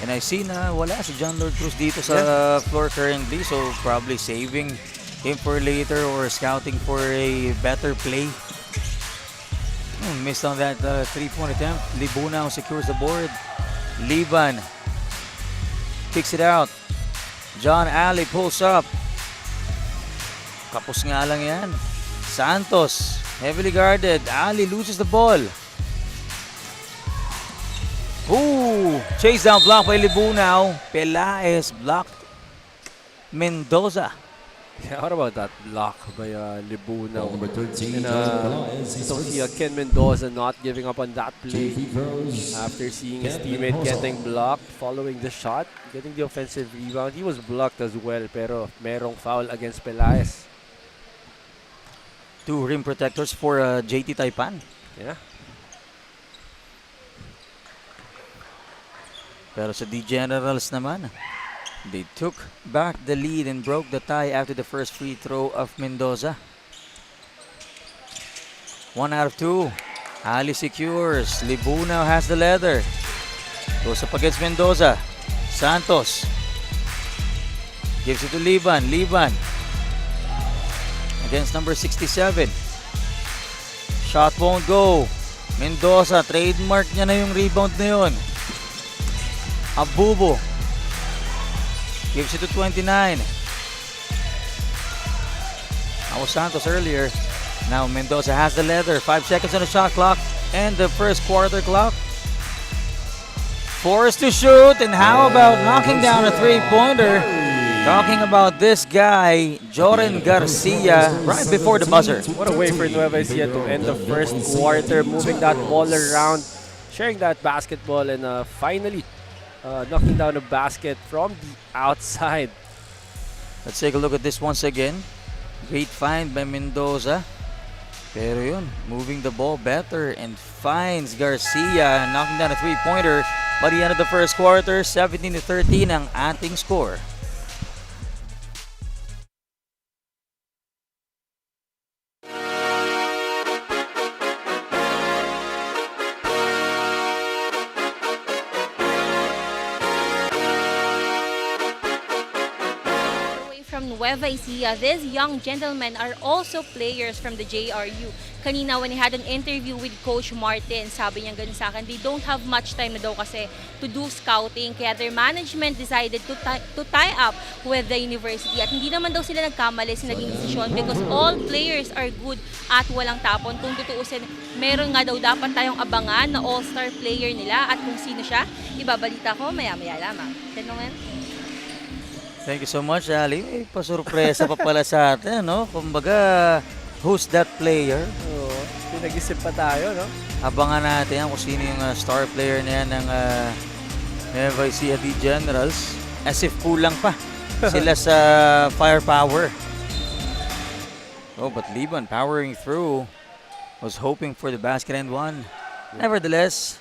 And I see na wala si John Lord Cruz dito sa floor currently, so probably saving him for later or scouting for a better play. Missed on that three-point attempt. Libunao secures the board. Liban kicks it out. John Ali pulls up. Kapos nga lang yan. Santos, heavily guarded. Ali loses the ball. Ooh, chase down block by Libunao. Pelaez blocked Mendoza. Yeah, what about that block by Libunao? Number 13, So see Ken Mendoza not giving up on that play after seeing his teammate getting blocked following the shot, getting the offensive rebound. He was blocked as well, pero merong foul against Pelaez. 2 rim protectors for JT Taipan. Yeah. Pero sa D Generals naman, they took back the lead and broke the tie after the first free throw of Mendoza. 1 out of 2. Ali secures. Libunao has the leather. Goes up against Mendoza. Santos gives it to Liban. Liban against number 67. Shot won't go. Mendoza, trademark niya na yung rebound na yun. Abubo gives it to 29. That was Santos earlier. Now Mendoza has the leather. 5 seconds on the shot clock and the first quarter clock. Forced to shoot, and how about knocking down a three-pointer? Talking about this guy, Joren Garcia, right before the buzzer. What a way for Nueva Ecija to end the first quarter, moving that ball around, sharing that basketball, and finally knocking down a basket from the outside. Let's take a look at this once again. Great find by Mendoza. Pero yun, moving the ball better and finds Garcia, knocking down a three-pointer. By the end of the first quarter, 17-13 ang ating score. From Nueva Ecija, these young gentlemen are also players from the JRU. Kanina when he had an interview with Coach Martin, sabi niya ganun sa akin, they don't have much time na daw kasi to do scouting. Kaya their management decided to tie up with the university. At hindi naman daw sila nagkamali sa naging desisyon because all players are good at walang tapon. Kung tutuusin, meron nga daw dapat tayong abangan na all-star player nila at kung sino siya, ibabalita ko maya-maya lamang. Tanungan? Thank you so much, Ali. May pasurpresa pa pala sa atin, no? Kumbaga, who's that player? Oo, pinag-isip pa tayo, no? Abangan natin kung sino yung star player na yan ng Nueva Ecija D Generals. As if kulang pa sila sa firepower. Oh, but Liban powering through. Was hoping for the basket and one. Nevertheless,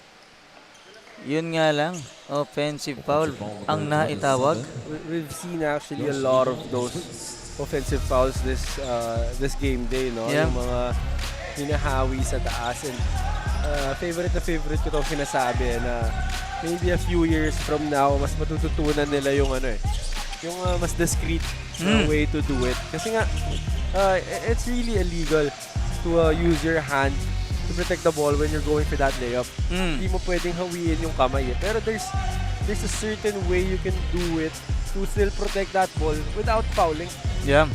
Yun nga lang, offensive foul ang naitawag. We've seen actually a lot of those offensive fouls this game day, no? Yeah. Yung mga hinahawi sa taas. And favorite na favorite ko itong sinasabi na maybe a few years from now, mas matututunan nila yung yung mas discreet way to do it. Kasi nga, it's really illegal to use your hand to protect the ball when you're going for that layup. Hindi mo pwedeng hawiin yung kamay eh. Pero there's a certain way you can do it to still protect that ball without fouling. Yeah.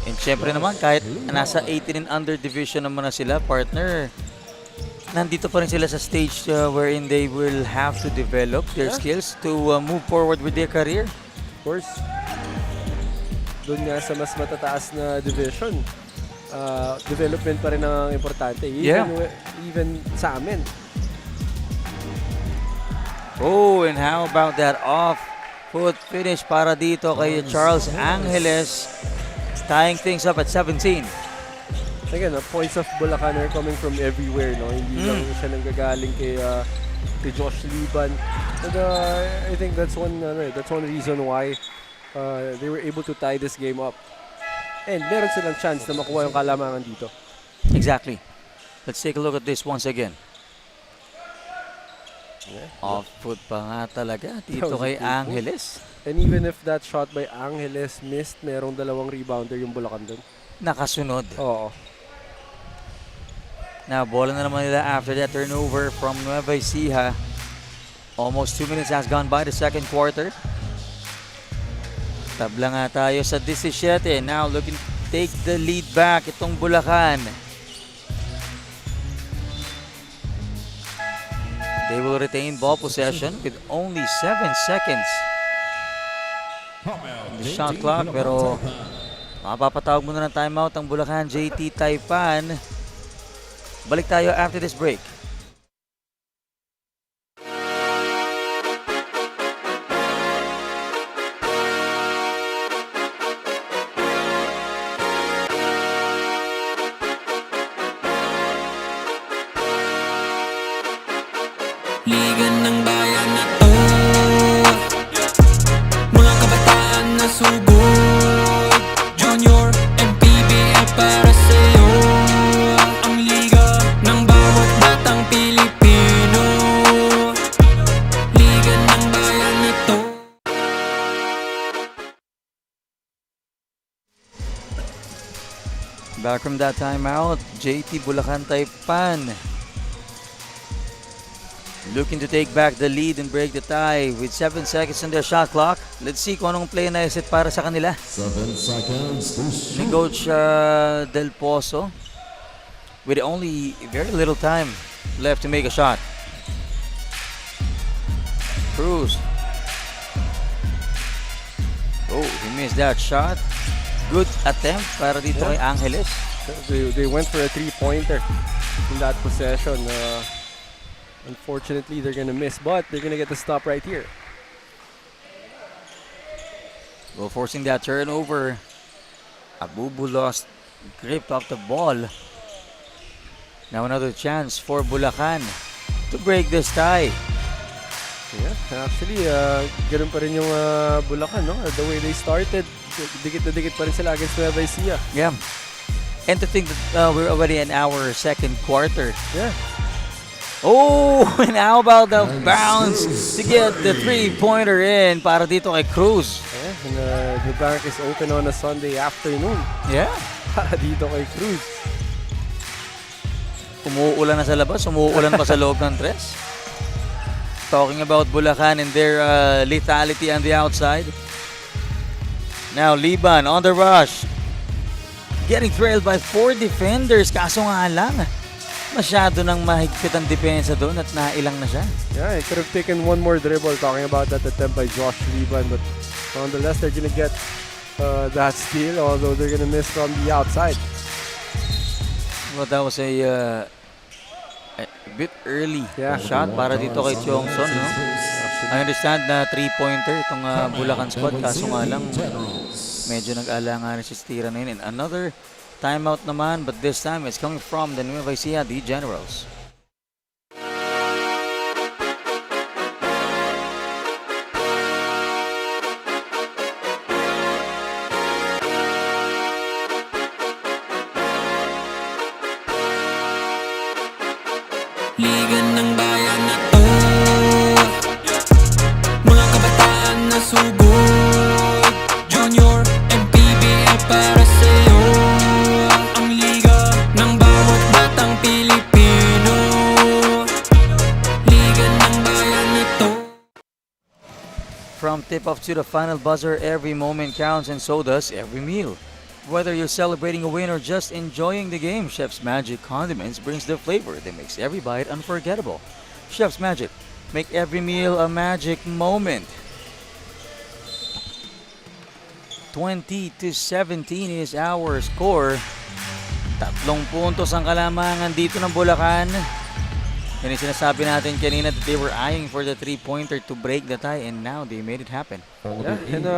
And syempre naman, kahit nasa 18 and under division naman na sila, partner, nandito pa rin sila sa stage wherein they will have to develop their skills to move forward with their career. Of course. Doon nga sa mas matataas na division, development pa rin ang importante. Even sa amin. Oh, and how about that off-foot finish para dito kay Charles Angeles, tying things up at 17. Again, points of Bulacan are coming from everywhere, no? Hindi lang siya nanggagaling kay Josh Liban. And I think that's one reason why they were able to tie this game up. And meron silang chance na makuha yung kalamangan dito. Exactly. Let's take a look at this once again. Off-foot pa nga talaga dito kay Angeles. And even if that shot by Angeles missed, merong dalawang rebounder yung Bulacan dun. Nakasunod. Oo. Now, bola na naman nila after that turnover from Nueva Ecija. Almost 2 minutes has gone by the second quarter. Tabla nga tayo sa 17. Now, looking to take the lead back itong Bulacan. They will retain ball possession with only 7 seconds. The shot clock, pero mapapatawag muna ng timeout ang Bulacan JT Taipan. Balik tayo after this break. Liga ng bayan na to, mga kabataan na sugod, Junior, MPBL para sa'yo. Ang liga ng bawat batang Pilipino, liga ng bayan na to. Back from that timeout, JT Bulacan Taipan looking to take back the lead and break the tie with 7 seconds on their shot clock. Let's see kung anong play na isit para sa kanila. 7 seconds to Ni shoot. Coach Del Pozo with only very little time left to make a shot. Cruz. Oh, he missed that shot. Good attempt para dito kay Angeles. They went for a three-pointer in that possession. Unfortunately, they're gonna miss, but they're gonna get the stop right here. Well, forcing that turnover. Abubu lost grip of the ball. Now another chance for Bulacan to break this tie. Yeah, actually, ganun pa rin yung Bulacan, no? The way they started, dikit na dikit pa rin sila against Nueva Ecija. Yeah. And to think that we're already in our second quarter. Yeah. Oh, and how about the bounce to get the three-pointer in para dito kay Cruz. Yeah, and the bank is open on a Sunday afternoon. Yeah. Para dito kay Cruz. Umuulan na sa labas, umuulan pa sa loob ng tres. Talking about Bulacan and their lethality on the outside. Now Liban on the rush. Getting trailed by 4 defenders. Kaso nga lang, masyado nang mahigpit ang depensa doon at nailang na siya. Yeah, it could have taken one more dribble, talking about that attempt by Josh Liban, but nonetheless, they're gonna get that steal, although they're gonna miss from the outside. Well, that was a bit early shot para dito kay Tiongson. No? I understand na 3-pointer itong Bulacan squad, kaso nga lang medyo nag-alangan si tira na yun. And another timeout naman, but this time it's coming from the Nueva Ecija, the Generals. Liga ng bayan na to, mga kabataan na sugod. Junior, MPBL para sa'yo. Ang liga ng bawat batang Pilipino. Liga ng bayan na to. From tip-off to the final buzzer, every moment counts and so does every meal. Whether you're celebrating a win or just enjoying the game, Chef's Magic Condiments brings the flavor that makes every bite unforgettable. Chef's Magic, make every meal a magic moment. 20-17 is our score. 3 puntos ang kalamangan dito ng Bulacan. Yan yung sinasabi natin kanina that they were eyeing for the 3-pointer to break the tie and now they made it happen. Yeah, and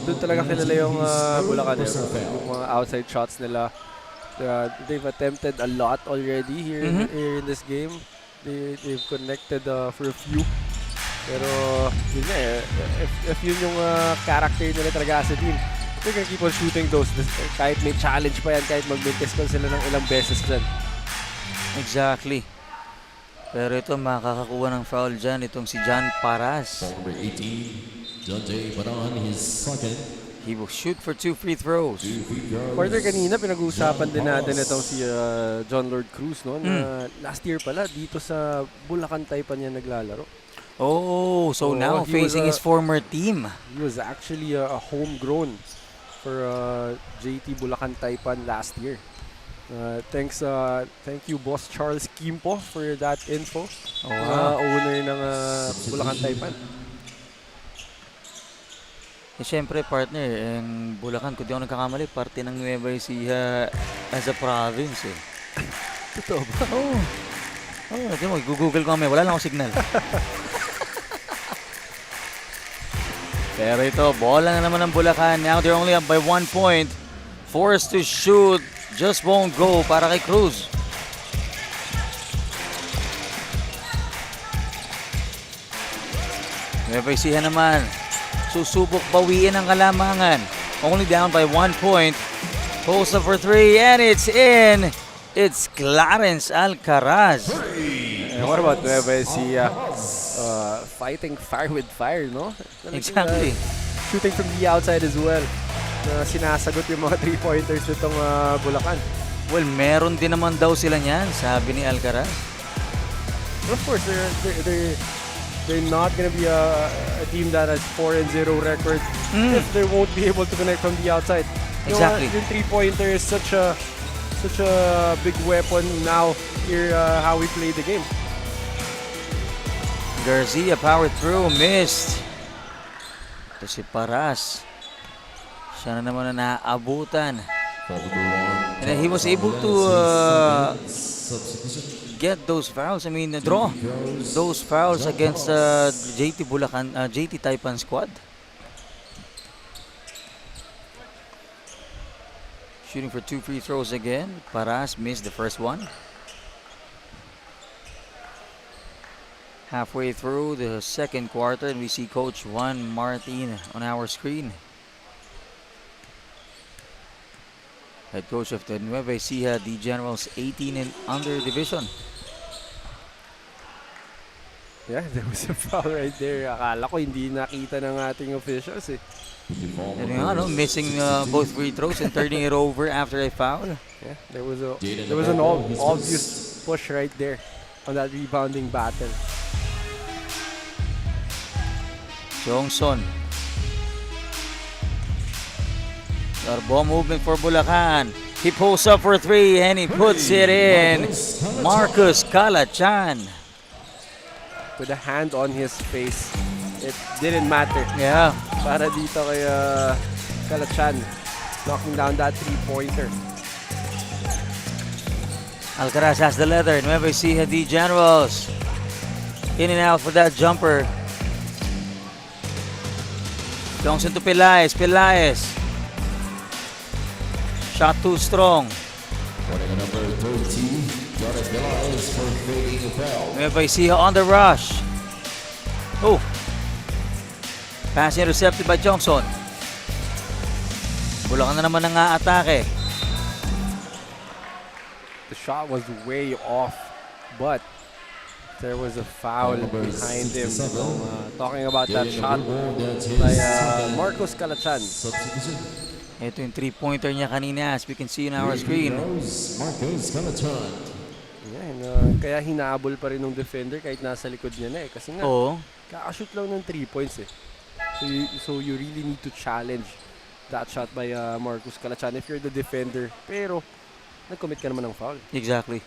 doon talaga kilala yung Bulacan. Yung mga outside shots nila. They've attempted a lot already here in this game. They've connected for a few. Pero yun nga if yun yung character nila talaga sa team, they're gonna keep on shooting those. Kahit may challenge pa yan, kahit mag-mintes pa sila ng ilang beses dyan. Exactly. Pero ito makakakuha ng foul dyan itong si John Paras. Number 18, John J. Baran, his second. He will shoot for 2 free throws. Partner, kanina pinag-uusapan din natin itong si John Lord Cruz, no? Na last year pala dito sa Bulacan Taipan niya naglalaro. Oh, so now he facing was, his former team. He was actually a homegrown for JT Bulacan Taipan last year. Thank you Boss Charles Kimpo for that info. Owner ng Bulacan Taipan. Eh, syempre partner, ang Bulacan, kung di ako nagkakamali, parte ng Nueva Ecija as a province eh. Totoo ba? Oo. Tignan mo, google ko kami, wala lang akong signal. Pero ito, bola na naman ng Bulacan. Now they're only up by 1 point. Forced to shoot, just won't go para kay Cruz. Nueva Ecija naman, susubok bawiin ang kalamangan. Only down by 1 point. Post up for 3 and it's in. It's Clarence Alcaraz. And what about Nueva Ecija? Fighting fire with fire, no? Exactly. Shooting from the outside as well. Sinasagot yung mga 3-pointers nitong Bulacan. Well, meron din naman daw sila niyan, sabi ni Alcaraz. Of course, they're not gonna be a team that has 4-0 record if they won't be able to connect from the outside. Exactly. Yung 3-pointer is such a big weapon now here how we play the game. Garcia powered through, missed. Ito si Paras. Siya na naman na naabutan. And then he was able to get those fouls. I mean, draw those fouls against JT Bulacan, JT Taipan squad. Shooting for 2 free throws again. Paras missed the first one. Halfway through the second quarter, and we see Coach Juan Martin on our screen. Head coach of the Nueva Ecija, the Generals 18 and under division. Yeah, there was a foul right there. Akala ko hindi nakita ng ating officials eh. And nga, no, missing both free throws and turning it over after a foul. Yeah, there was an obvious push right there on that rebounding battle. Johnson. Ball movement for Bulacan. He pulls up for 3 and he puts it in. Marcus Calachan. With a hand on his face. It didn't matter. Yeah. Para dito kay Calachan. Knocking down that 3-pointer. Alcaraz has the leather. Nueva Ecija, the Generals. In and out for that jumper. Johnson to Pelaez. Shot too strong. Number 13, Jordan Velas for fading the foul. Nueva Ecija on the rush. Oh. Pass intercepted by Johnson. Bulacan na naman ang atake. The shot was way off, but There was a foul Number behind him. 67. Talking about that Getting shot approval, that's his by second Marcos Calachan. substitution. Ito yung 3-pointer niya kanina as we can see on our screen. Rose Marcos Calachan. Yan, kaya hinabol pa rin ng defender kahit nasa likod niya na eh. Kasi nga, Oo. kakashoot lang ng 3 points eh. So you really need to challenge that shot by Marcos Calachan if you're the defender. Pero, nag-commit ka naman ng foul. Exactly.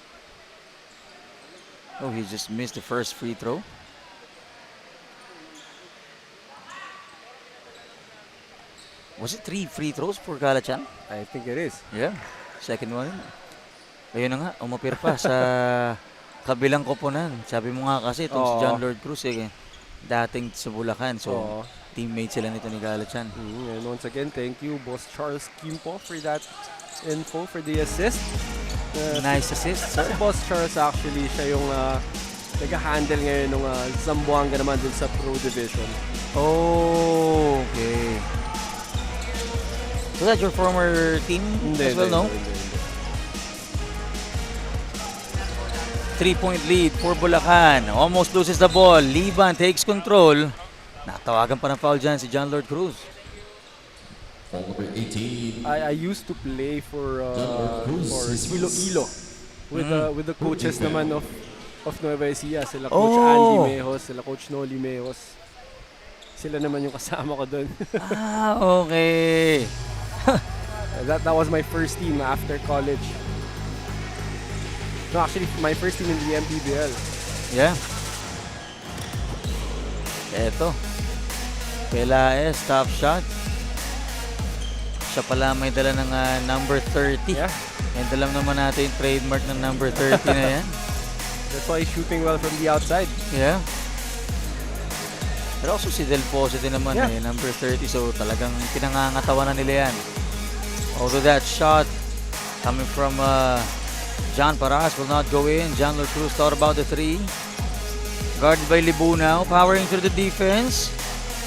Oh, he just missed the first free throw. Was it 3 free throws for Galachan? I think it is. Yeah. Second one. Ayun na nga, umapir pa sa kabilang koponan. Sabi mo nga kasi itong si Oo. John Lord Cruz dating sa Bulacan. So, Oo. teammate sila nito ni Galachan. And once again, thank you, Boss Charles Kimpo, for that info, for the assist. Nice assist, sir. Si Boss Charles actually, siya yung nag-handle ngayon ng Zamboanga naman dun sa Pro Division. Oh, okay. Was that your former team as well, no? Hindi. 3-point lead for Bulacan. Almost loses the ball. Liban takes control. Natawagan pa ng foul dyan si John Lord Cruz. Foul number 18. I used to play for Cruz is Iloilo with the coaches naman of Nueva Ecija. Sila Coach Oh. Andy Mejos, sila Coach Noli Mejos. Sila naman yung kasama ko doon. Ah, okay. That was my first team after college. No, actually, my first team in the MPBL. Yeah. Eto. Pelaez, top shot. Siya pala may dala ng number 30. Yeah. And alam naman natin yung trademark ng number 30 na yan. That's why he's shooting well from the outside. Yeah. Pero also si Del Pozo din naman Yeah. number 30. So talagang pinangangatawa na nila yan. Although that shot coming from John Paras will not go in. John Lord Cruz thought about the 3. Guarded by Libunao, powering through the defense.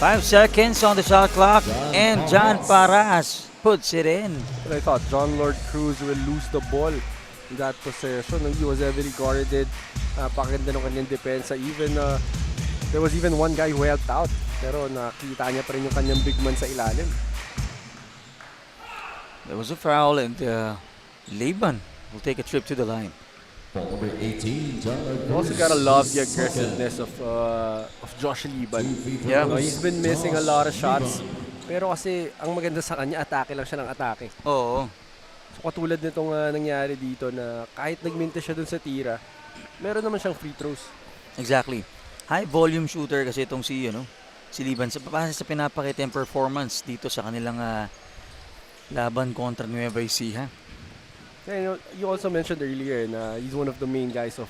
5 seconds on the shot clock, and John Paras puts it in. But I thought John Lord Cruz will lose the ball in that possession. He was heavily guarded. Pakaganda ng kanyang depensa. Even there was even one guy who helped out. Pero nakita niya pa rin yung kanyang big man sa ilalim. There was a foul, and Liban will take a trip to the line. Foul number 18. John Lord You also gotta love the aggressiveness of Josh Liban. Yeah. He's been missing a lot of shots. Pero kasi ang maganda sa kanya, atake lang siya ng atake. Oo. So katulad nitong nangyari dito na kahit nagminta siya dun sa tira, meron naman siyang free throws. Exactly. High volume shooter kasi itong si Liban. Sa pinapakita yung performance dito sa kanilang laban kontra Nueva Ecija. And you also mentioned earlier na he's one of the main guys of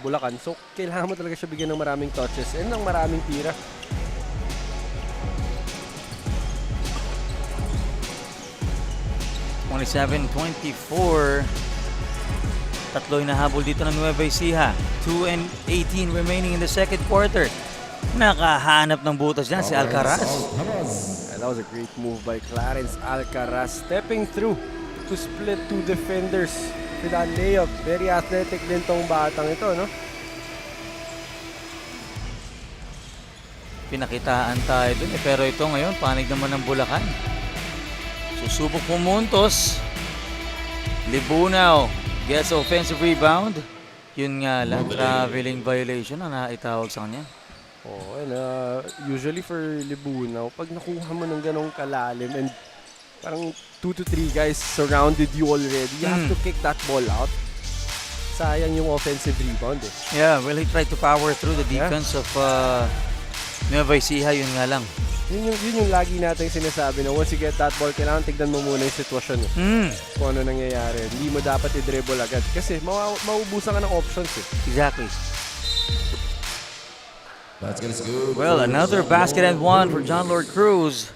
Bulacan. So kailangan mo talaga siya bigyan ng maraming touches and ng maraming tira. (27-24). Tatlo yung nahabol dito ng Nueva Ecija. 2:18 remaining in the second quarter. Nakahanap ng butas dyan si Alcaraz. And that was a great move by Clarence Alcaraz, stepping through to split 2 defenders with that layup. Very athletic din tong batang ito, no? Pinakitaan tayo dun pero ito ngayon panig naman ng Bulacan. Susubok pumuntos. Libunao gets offensive rebound. Yun nga lang, traveling violation ang naitawag sa kanya. Oh, and usually for Libunao, pag nakuha mo ng ganong kalalim and parang 2 to 3 guys surrounded you already, you have to kick that ball out. Sayang yung offensive rebound eh. Yeah, well, he tried to power through the defense of Nueva Ecija, yun nga lang. Yun yung lagi natin sinasabi na once you get that ball, kailangan tignan mo muna yung sitwasyon eh. Kung ano nangyayari. Hindi mo dapat i-dribble agad kasi mauubusan ka ng options eh. Exactly. Basket is good. Well, another basket and one for John Lord Cruz.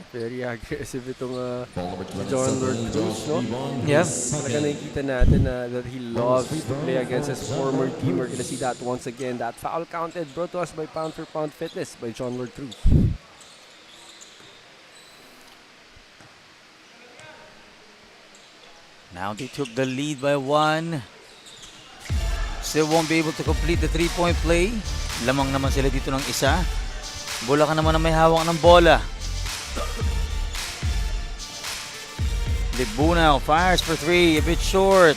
Very aggressive itong Foul number John Lord 27. Cruz, no? Yeah. Talaga nakikita natin that he loves to play against his former team. We're gonna see that once again. That foul counted, brought to us by Pound for Pound Fitness by John Lord Cruz. Now they took the lead by 1. still won't be able to complete the 3-point play. Lamang naman sila dito ng isa. Bulacan naman na may hawak ng bola. Libunao fires for 3, a bit short.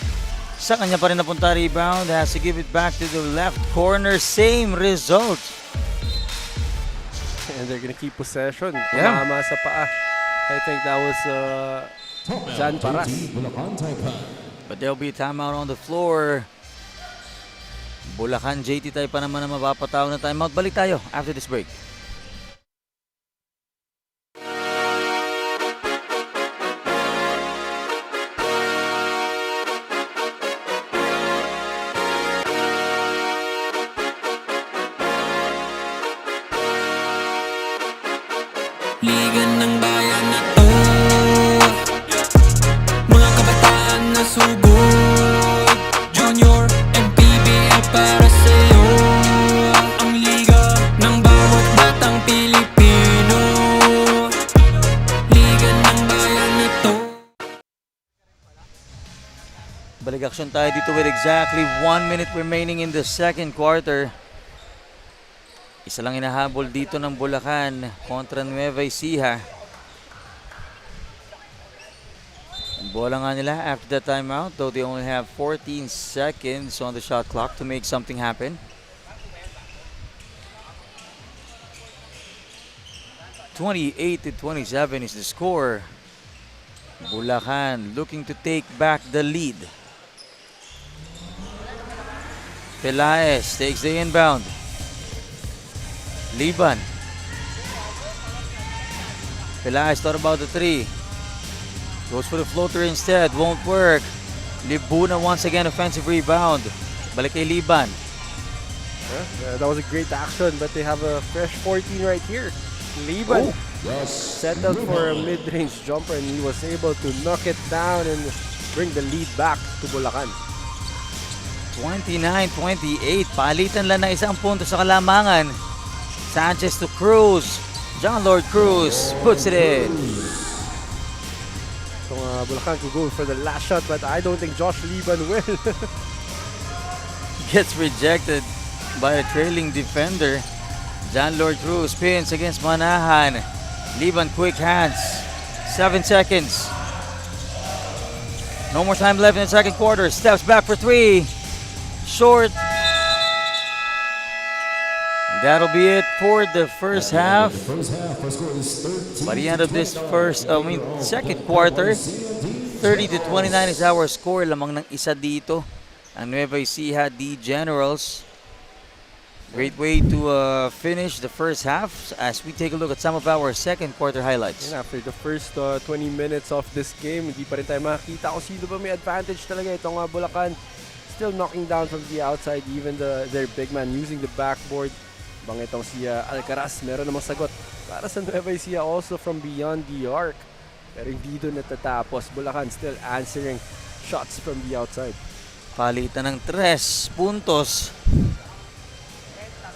Sa kanya pa rin napunta, rebound, has to give it back to the left corner, same result. And they're gonna keep possession. Yeah. Tumama sa paa. I think that was Jan Paras. Bulacan Taipan. But there'll be a timeout on the floor. Bulacan, JT Taipan naman na mapapataw na timeout. Balik tayo after this break. Liga ng bayan na to, mga kabataan na sugod. Junior, MPBL para sa'yo. Ang liga ng bawat batang Pilipino. Liga ng bayan na to. Balik action tayo dito with exactly 1 minute remaining in the second quarter. Isa lang hinahabol dito ng Bulacan kontra Nueva Ecija. Bola nga nila after the timeout, though they only have 14 seconds on the shot clock to make something happen. 28-27 is the score. Bulacan looking to take back the lead. Pelaez takes the inbound. Liban. Pelaez thought about the 3. Goes for the floater instead. Won't work. Libuna once again offensive rebound. Balik kay Liban. That was a great action, but they have a fresh 14 right here. Liban settled for a mid-range jumper and he was able to knock it down and bring the lead back to Bulacan. 29-28. Palitan lang na isang punto sa kalamangan. Sanchez to Cruz. John Lord Cruz puts it in. So Bulacan could go for the last shot, but I don't think Josh Liban will. Gets rejected by a trailing defender. John Lord Cruz spins against Manahan. Liban quick hands. 7 seconds. No more time left in the second quarter. Steps back for 3. Short. That'll be it for the first half. First half, our score is 13. By the end of this second quarter, 30-29 is our score. Lamang ng isa dito. Ang Nueva Ecija D Generals. Great way to finish the first half as we take a look at some of our second quarter highlights. And after the first 20 minutes of this game, hindi pa rin tayo makakita kung sino ba may advantage talaga. Itong Bulacan still knocking down from the outside, even their big man using the backboard. Bang itong si Alcaraz, meron namang sagot para sa Nueva Ecija also from beyond the arc. Pero hindi doon natatapos. Bulacan still answering shots from the outside. Palitan ng 3 puntos.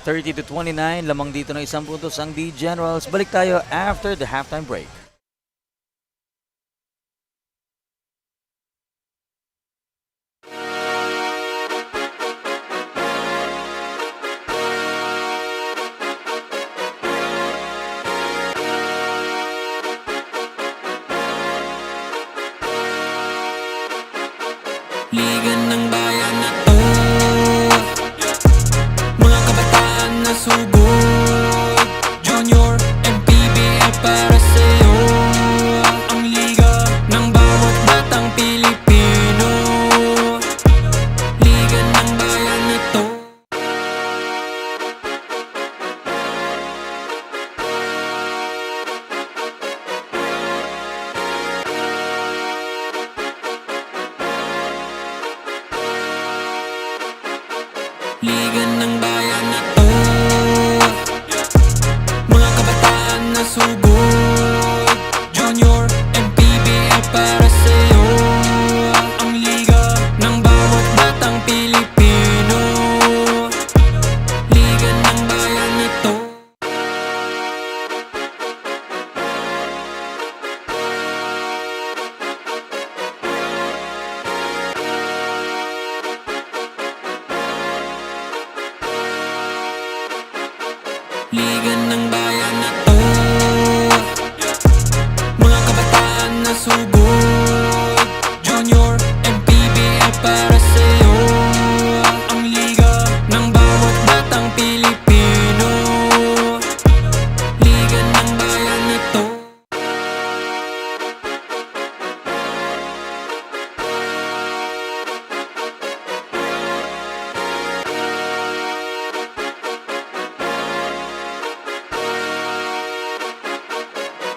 30-29, lamang dito ng isang puntos ang D Generals. Balik tayo after the halftime break. Liga ng bayan na to, mga kabataan na sugod. Junior, MPBL para sa'yo. Ang liga ng bawat batang Pilipino. Liga ng bayan na to. Liga ng bayan na to, mga kabataan na sugod.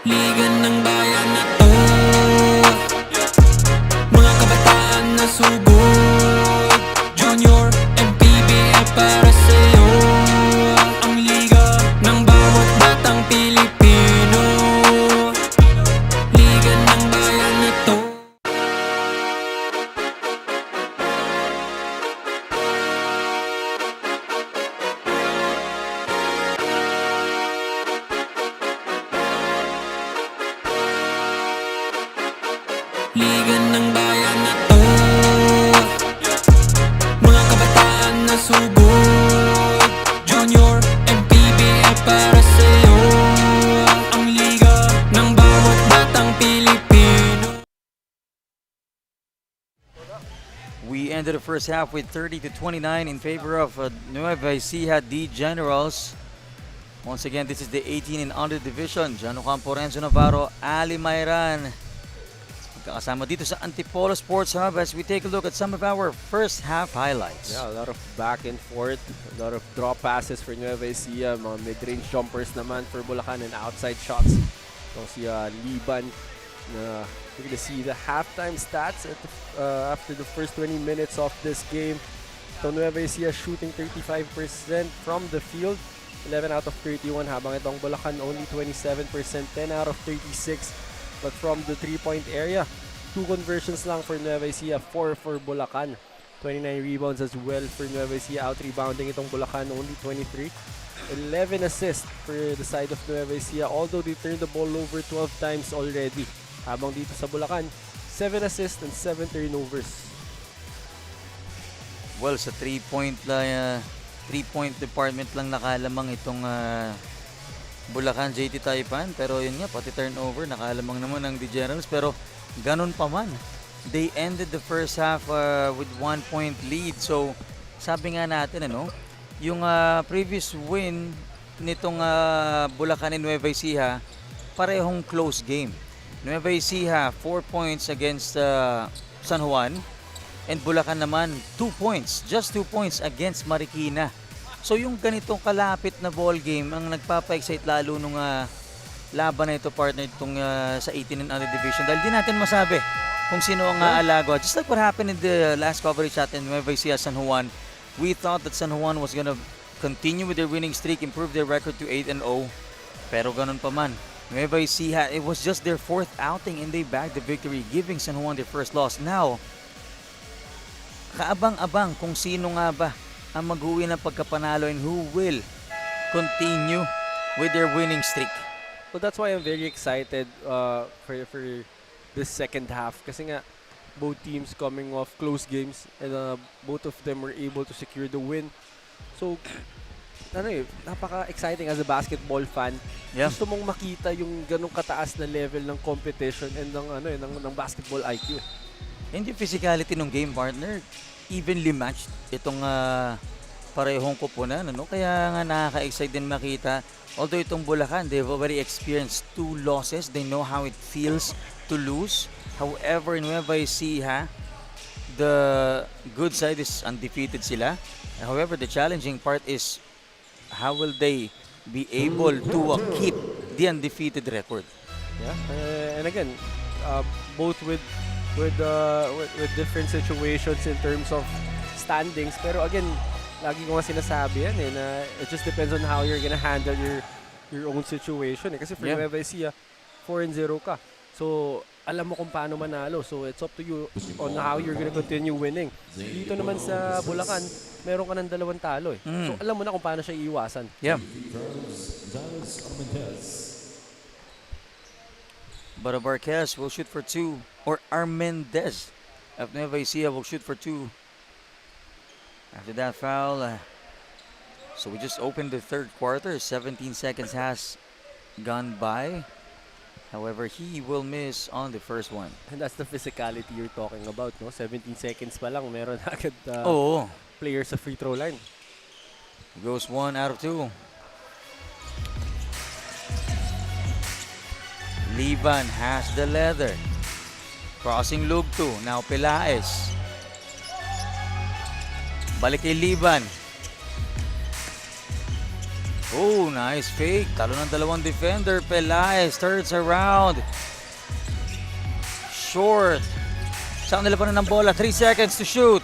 Liga ng bayan na to, mga kabataan na sugod. Junior, MPBL para sa'yo. Ang liga ng bawat batang Pilipino. Liga ng bayan na to. Liga ng bayan na to, mga kabataan na sugod. Junior, MPBL para sa'yo. Ang liga ng bawat batang Pilipino. We ended the first half with 30-29 in favor of Nueva Ecija D Generals. Once again, this is the 18 and under division. Jano Campo, Renzo Navarro, Ali Mayran. Magkakasama dito sa Antipolo Sports Hub as we take a look at some of our first half highlights. Yeah, a lot of back and forth, a lot of drop passes for Nueva Ecija, mga mid-range jumpers naman for Bulacan and outside shots. Itong si Liban, na you're gonna see the halftime stats at after the first 20 minutes of this game. Itong Nueva Ecija shooting 35% from the field, 11 out of 31, habang itong Bulacan only 27%, 10 out of 36. But from the 3-point area, 2 conversions lang for Nueva Ecija, 4 for Bulacan. 29 rebounds as well for Nueva Ecija. Out-rebounding itong Bulacan, only 23. 11 assists for the side of Nueva Ecija, although they turned the ball over 12 times already. Habang dito sa Bulacan, 7 assists and 7 turnovers. Well, sa 3-point department lang nakalamang itong Bulacan JT Taipan, pero yun nga, pati turnover nakalamang naman ng D Generals, pero ganun pa man, they ended the first half with 1-point lead. So sabi nga natin, ano, yung previous win nitong Bulacan and Nueva Ecija, parehong close game. Nueva Ecija 4 points against San Juan, and Bulacan naman 2 points, just 2 points against Marikina. So yung ganitong kalapit na ball game ang nagpapa-excite lalo nung laban na ito, partner, itong sa 18 and under division, dahil di natin masabi kung sino ang alagwa. Just like what happened in the last coverage natin, Nueva Ecija San Juan, we thought that San Juan was gonna continue with their winning streak, improve their record to 8-0, pero ganun pa man, Nueva Ecija, it was just their 4th outing and they bagged the victory, giving San Juan their first loss. Now, kaabang-abang kung sino nga ba ang mag-uwi ng pagkapanalo and who will continue with their winning streak. Well, that's why I'm very excited for this second half. Kasi nga, both teams coming off close games and both of them were able to secure the win. So, napaka-exciting as a basketball fan. Yeah. Gusto mong makita yung ganong kataas na level ng competition and ng basketball IQ. And yung physicality ng game, partner, evenly matched itong parehong kupunan, ano? Kaya nga nakaka-excite din makita. Although itong Bulacan, they've already experienced 2 losses. They know how it feels to lose. However, in Nueva Ecija, the good side is undefeated sila. However, the challenging part is how will they be able to keep the undefeated record? Yeah, and again, both with different situations in terms of standings. Pero again, lagi ko nga sinasabi yan na it just depends on how you're gonna handle your own situation. Kasi for Nueva Ecija, 4-0 ka. So, alam mo kung paano manalo. So, it's up to you on how you're gonna continue winning. Dito naman sa Bulacan, meron ka ng 2 talo eh. So, alam mo na kung paano siya iiwasan. Yeah. But Barquez will shoot for 2, or Armendez of Nueva Ecija will shoot for 2. After that foul, so we just opened the third quarter. 17 seconds has gone by. However, he will miss on the first one. And that's the physicality you're talking about, no? 17 seconds pa lang, meron agad players sa free throw line. Goes 1 out of 2. Liban has the leather. Crossing loop 2. Now Pelaez. Balik kay Liban. Oh, nice fake. Talo ng dalawang defender. Pelaez turns around. Short. Sa kanila pa na ng bola. 3 seconds to shoot.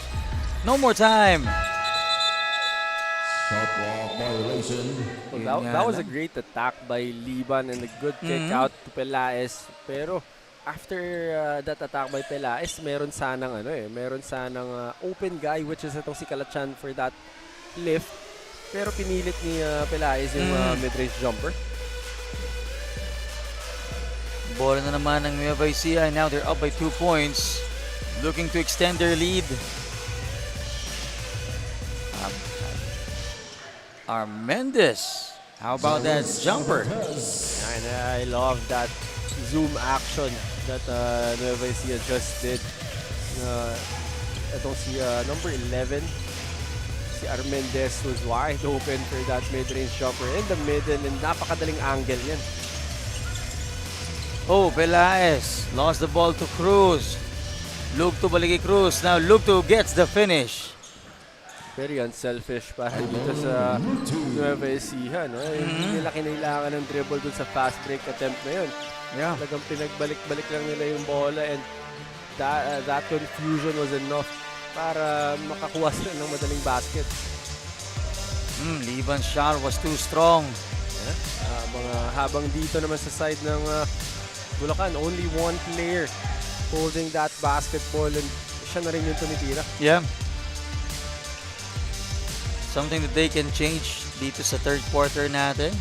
No more time. Shot clock violation. Well, that was a great attack by Liban and a good kick out to Pelaez. Pero after that attack by Pelaez, meron sanang open guy, which is itong si Kalachan for that lift. Pero pinilit ni Pelaez yung mid-range jumper. Bola na naman ng Nueva Ecija. Now they're up by 2 points. Looking to extend their lead. Armendez. How about that jumper? And I love that zoom action that Nueva Ecija just did. Itong si number 11, si Armendez was wide open for that mid-range jumper in the middle and napakadaling angle yan. Oh, Pelaez lost the ball to Cruz. Lugto balik kay Cruz. Now Lugto gets the finish. Very unselfish para dito sa Nueva Ecija. No? Hindi nila kinailangan ng dribble dun sa fast break attempt na yun. Yeah. Talagang pinagbalik-balik lang nila yung bola and that confusion was enough para makakuha sila ng madaling basket. Liban's shot was too strong. Habang dito naman sa side ng Bulacan, only one player holding that basketball and siya na rin yung tumitira. Yeah. Something that they can change dito sa third quarter natin.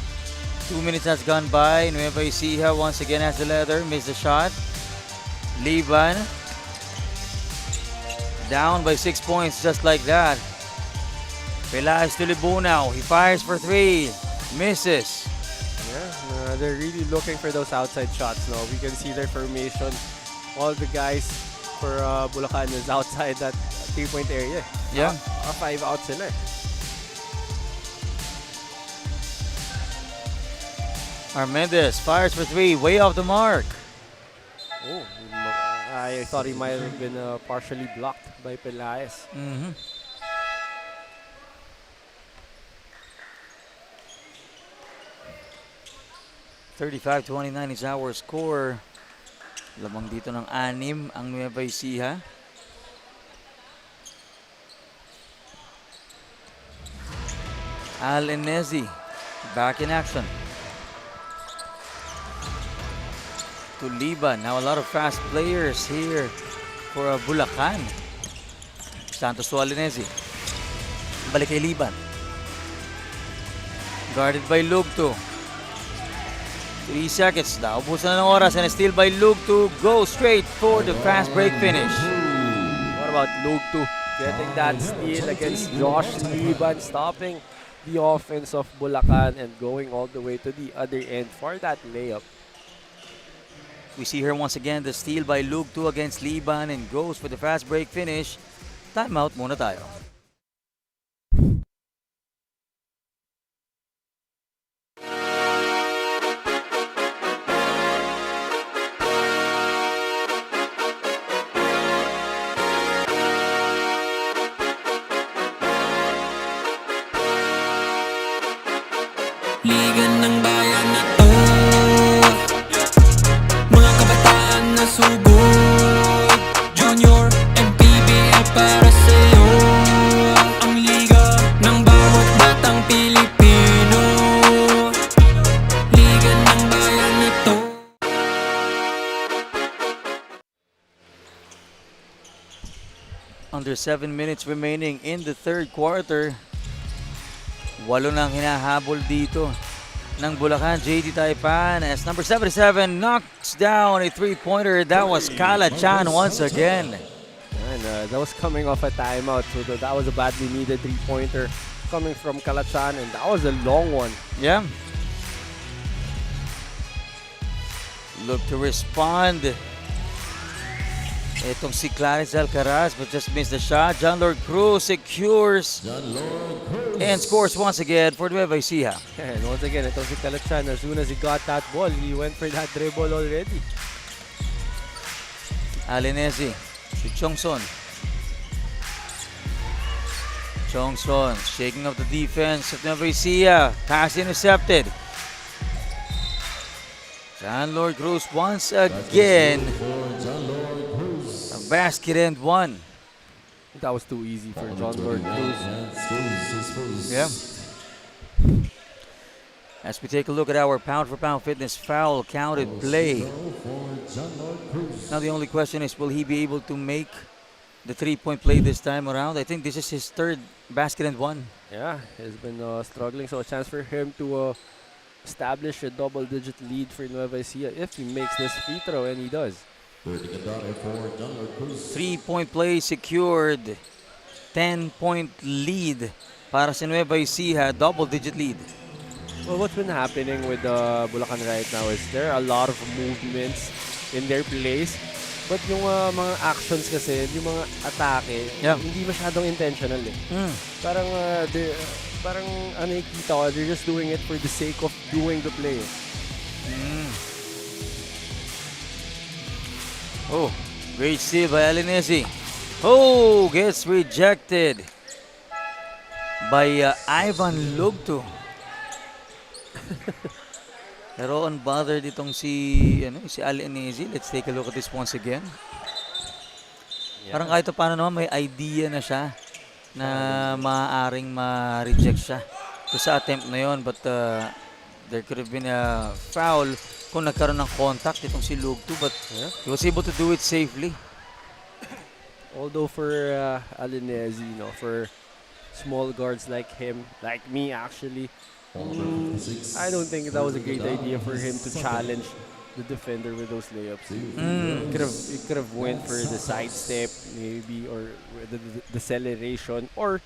2 minutes has gone by. Nueva Ecija once again has the leather. Missed the shot. Liban down by 6 points just like that. Pelaez to Libunaw. He fires for 3. Misses. Yeah, they're really looking for those outside shots now. We can see their formation. All the guys for Bulacan is outside that 3-point area. Yeah. 5 out sila. Armendez fires for 3. Way off the mark. Oh, I thought he might have been partially blocked by Pelaez. 35-29 is our score. Lamang dito ng 6 ang Nueva Ecija. Alenezi back in action. To Liban. Now a lot of fast players here for Bulacan. Santos to Alenezi. Balik kay Liban. Guarded by Lugto. 3 seconds. Naubos na ng oras and steal by Lugto. Go straight for the fast break finish. What about Lugto getting that steal against Josh Liban, stopping the offense of Bulacan and going all the way to the other end for that layup. We see here once again the steal by Lugto against Liban and goes for the fast break finish. Timeout muna tayo. Liga ng bayan na to, mga kabataan na sugod, Junior, MPBL para sa'yo. Ang liga ng bawat batang Pilipino, Liga ng bayan na to. Under 7 minutes remaining in the third quarter. 8 nang hinahabol dito ng Bulacan. JD Taipan as number 77 knocks down a 3-pointer. That was Kalachan once again. And that was coming off a timeout. So that was a badly needed 3-pointer coming from Kalachan, and that was a long one. Yeah. Look to respond. Itong si Clarence Alcaraz but just missed the shot. John Lord Cruz secures and scores once again for Nueva Ecija. And once again, itong si Kalachan, as soon as he got that ball, he went for that dribble already. Alenezi, si Chongson. Johnson shaking up the defense of Nueva Ecija. Pass intercepted. John Lord Cruz once again. A basket and one. That was too easy for John Lord Cruz. Yeah. As we take a look at our pound-for-pound fitness foul counted play. Now the only question is, will he be able to make the three-point play this time around? I think this is his third basket and one. Yeah, he's been struggling. So a chance for him to establish a double-digit lead for Nueva Ecija if he makes this free throw, and he does. 3-point play secured. 10-point lead para sa Nueva Ecija. Double-digit lead. Well, what's been happening with Bulacan right now is there are a lot of movements in their plays. But yung mga actions kasi, yung mga atake, hindi masyadong intentional eh. Parang, parang nakikita ko, they're just doing it for the sake of doing the play. Oh, great steal by Alinesi. Oh, gets rejected by Ivan Lugto. Pero unbothered itong si Alinesi. Let's take a look at this once again. Yeah. Parang kahit paano naman may idea na siya na maaaring ma-reject siya. So sa attempt na yon, but there could have been a foul kung nagkaroon ng contact itong si Lugto, but he was able to do it safely. Although for Alinesi, for small guards like him, like me actually, I don't think that was a great idea for him to challenge the defender with those layups. It could have went for the sidestep maybe, or the deceleration, or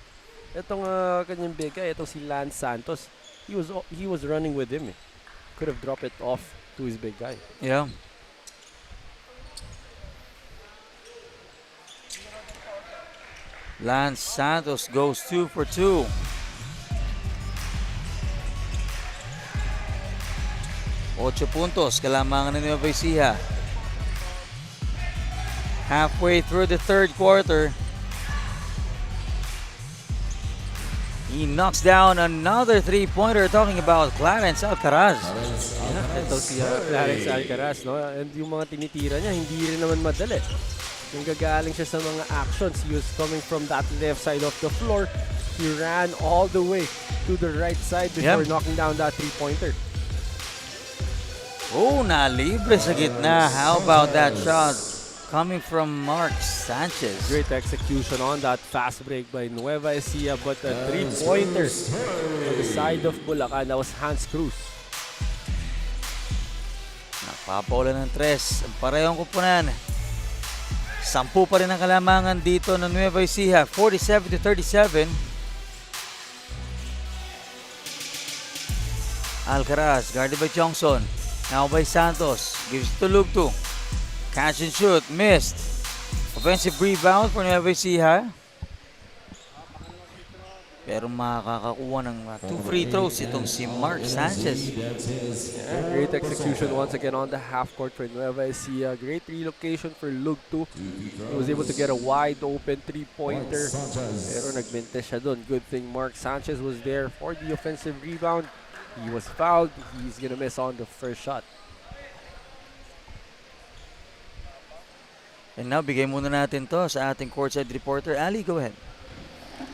itong kanyang big guy, itong si Lance Santos, he was running with him. Could have dropped it off to his big guy. Yeah. Lance Santos goes 2 for 2. Ocho puntos, kalamangan ng Nueva Ecija. Halfway through the third quarter, he knocks down another three-pointer, talking about Clarence Alcaraz. Ito si Clarence Alcaraz, no? And yung mga tinitira niya, hindi rin naman madali. Yung gagaling siya sa mga actions, he was coming from that left side of the floor. He ran all the way to the right side before knocking down that three-pointer. Oh, na-libre sa gitna. How about that shot coming from Mark Sanchez? Great execution on that fast break by Nueva Ecija, but a three-pointer on the side of Bulacan. That was Hans Cruz. Napapaula ng tres. Ang parehong kupunan. 10 pa rin ang kalamangan dito ng Nueva Ecija. 47-37. Alcaraz, guarded by Johnson. Now by Santos. Gives it to Lugto. Catch and shoot. Missed. Offensive rebound for Nueva Ecija. Pero makakakuha ng 2 free throws itong si Mark Sanchez. Great execution once again on the half court for Nueva Ecija. Great relocation for Lugto. He was able to get a wide open three-pointer. Pero nagbente siya doon. Good thing Mark Sanchez was there for the offensive rebound. He was fouled. He's gonna miss on the first shot. And now, bigay muna natin to sa ating courtside reporter. Ali, go ahead.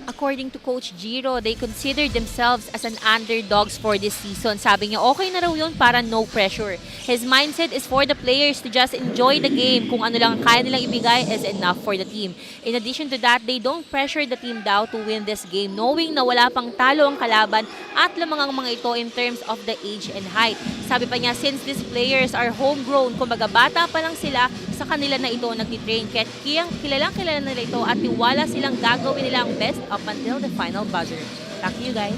According to Coach Giro, they consider themselves as an underdogs for this season. Sabi niya, okay na raw yun para no pressure. His mindset is for the players to just enjoy the game. Kung ano lang kaya nilang ibigay is enough for the team. In addition to that, they don't pressure the team daw to win this game, knowing na wala pang talo ang kalaban at lamang ang mga ito in terms of the age and height. Sabi pa niya, since these players are homegrown, kumbaga bata pa lang sila, sa kanila na ito nagtitrain. Kaya kilalang nila ito at tiwala silang gagawin nila ang best up until the final buzzer. Back to you guys.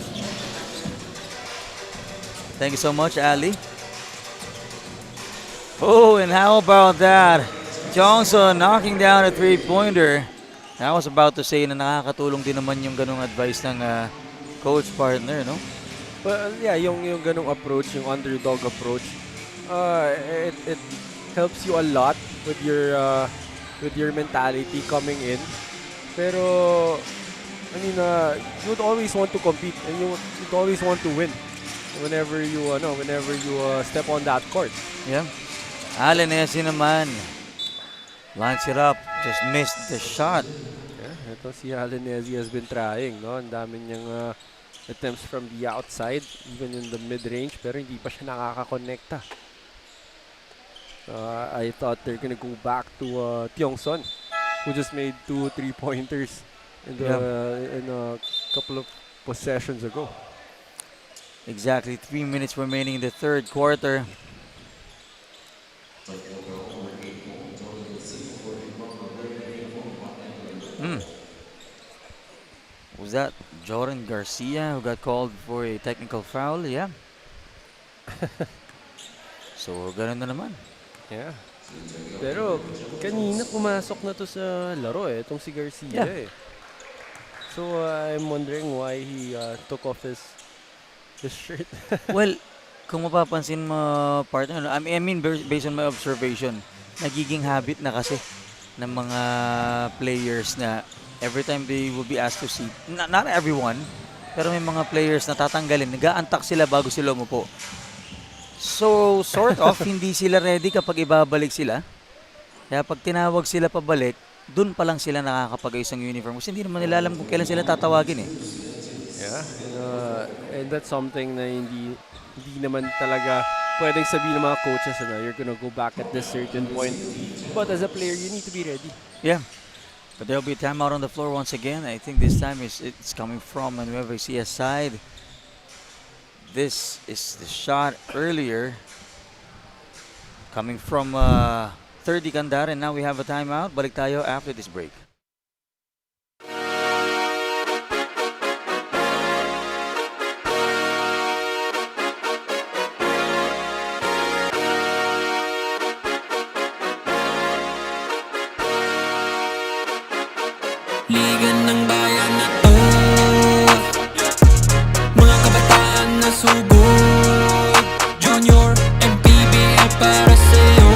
Thank you so much, Ali. Oh, and how about that? Johnson knocking down a three-pointer. I was about to say na nakakatulong din naman yung ganung advice ng coach partner, no? Well, yeah, yung ganung approach, yung underdog approach, it helps you a lot with your mentality coming in. Pero I mean, you'd always want to compete and you'd always want to win whenever you step on that court. Yeah. Alenesi naman. Lines it up. Just missed the shot. Yeah, ito si Alenesi has been trying, no? Ang dami niyang attempts from the outside, even in the mid-range, pero hindi pa siya nakakakonekta. I thought they're gonna go back to Tiongson, who just made 2 3-pointers in a couple of possessions ago. Exactly 3 minutes remaining in the third quarter. Was that Jordan Garcia who got called for a technical foul? Yeah. So, ganun na naman. Yeah. Pero kanina pumasok na to sa laro itong si Garcia Yeah. So I'm wondering why he took off his shirt. Well, kung mapapansin mo, partner, I mean, based on my observation, nagiging habit na kasi ng mga players na every time they will be asked to sit, not everyone, pero may mga players na tatanggalin, nag-aantak sila bago sila umupo. So, sort of, hindi sila ready kapag ibabalik sila. Kaya pag tinawag sila pabalik, dun pa lang sila nakakapag-ayos ng uniform. Kasi hindi naman nila alam kung kailan sila tatawagin eh. Yeah. And that's something na hindi naman talaga pwedeng sabihin ng mga coaches na you're gonna go back at this certain point. But as a player, you need to be ready. Yeah. But there'll be a timeout on the floor once again. I think this time it's coming from NUEVA ECIA side. This is the shot earlier coming from 30 Kandar, and now we have a timeout. Balik tayo after this break. Liga ng bayan na to, mga kabataan na sugod, Junior, MPBL para sa'yo.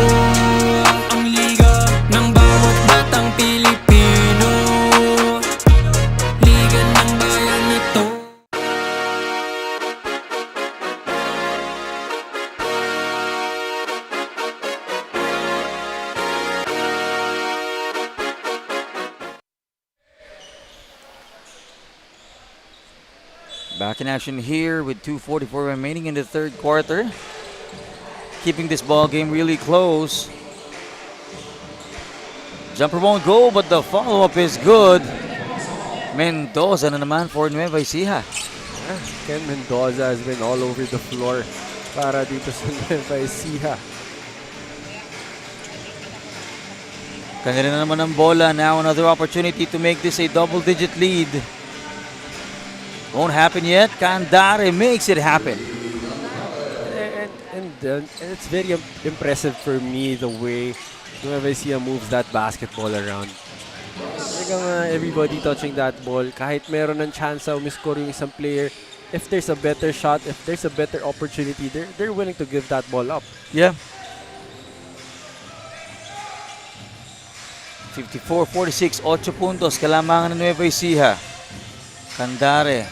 Ang liga ng bawat batang Pilipino, liga ng bayan na to. Back in action here with 2:44 remaining in the third quarter. Keeping this ball game really close. Jumper won't go, but the follow-up is good. Mendoza na naman for NUEVA ECIA. Ken Mendoza has been all over the floor para dito sa NUEVA ECIA. Kanila na naman ang bola. Now another opportunity to make this a double-digit lead. Won't happen yet. Kandare makes it happen. And it's very impressive for me the way NUEVA ECIA moves that basketball around. Talagang everybody touching that ball, kahit meron ng chance na umiscore yung isang player, if there's a better shot, if there's a better opportunity, they're willing to give that ball up. Yeah. 54-46, 8 puntos kalamangan ng NUEVA ECIA. Kandare.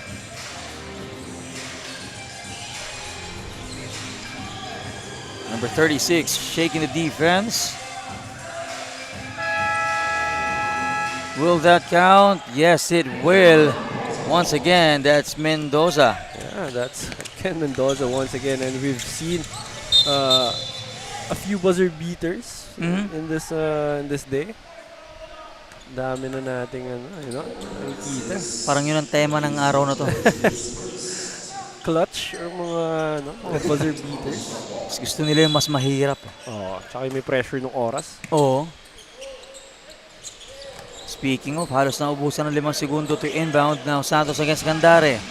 Number 36, shaking the defense. Will that count? Yes, it will. Once again, that's Mendoza. Yeah, that's Ken Mendoza once again, and we've seen a few buzzer beaters in this day. Dami na nating nakikita. Parang yun ang tema ng araw na to. Clutch or mga buzzer beaters. Gusto nila yung mas mahirap. Oh, tsaka may pressure ng oras. Oo. Speaking of, halos na ubusan ng 5 segundo to inbound now Santos against Kandare.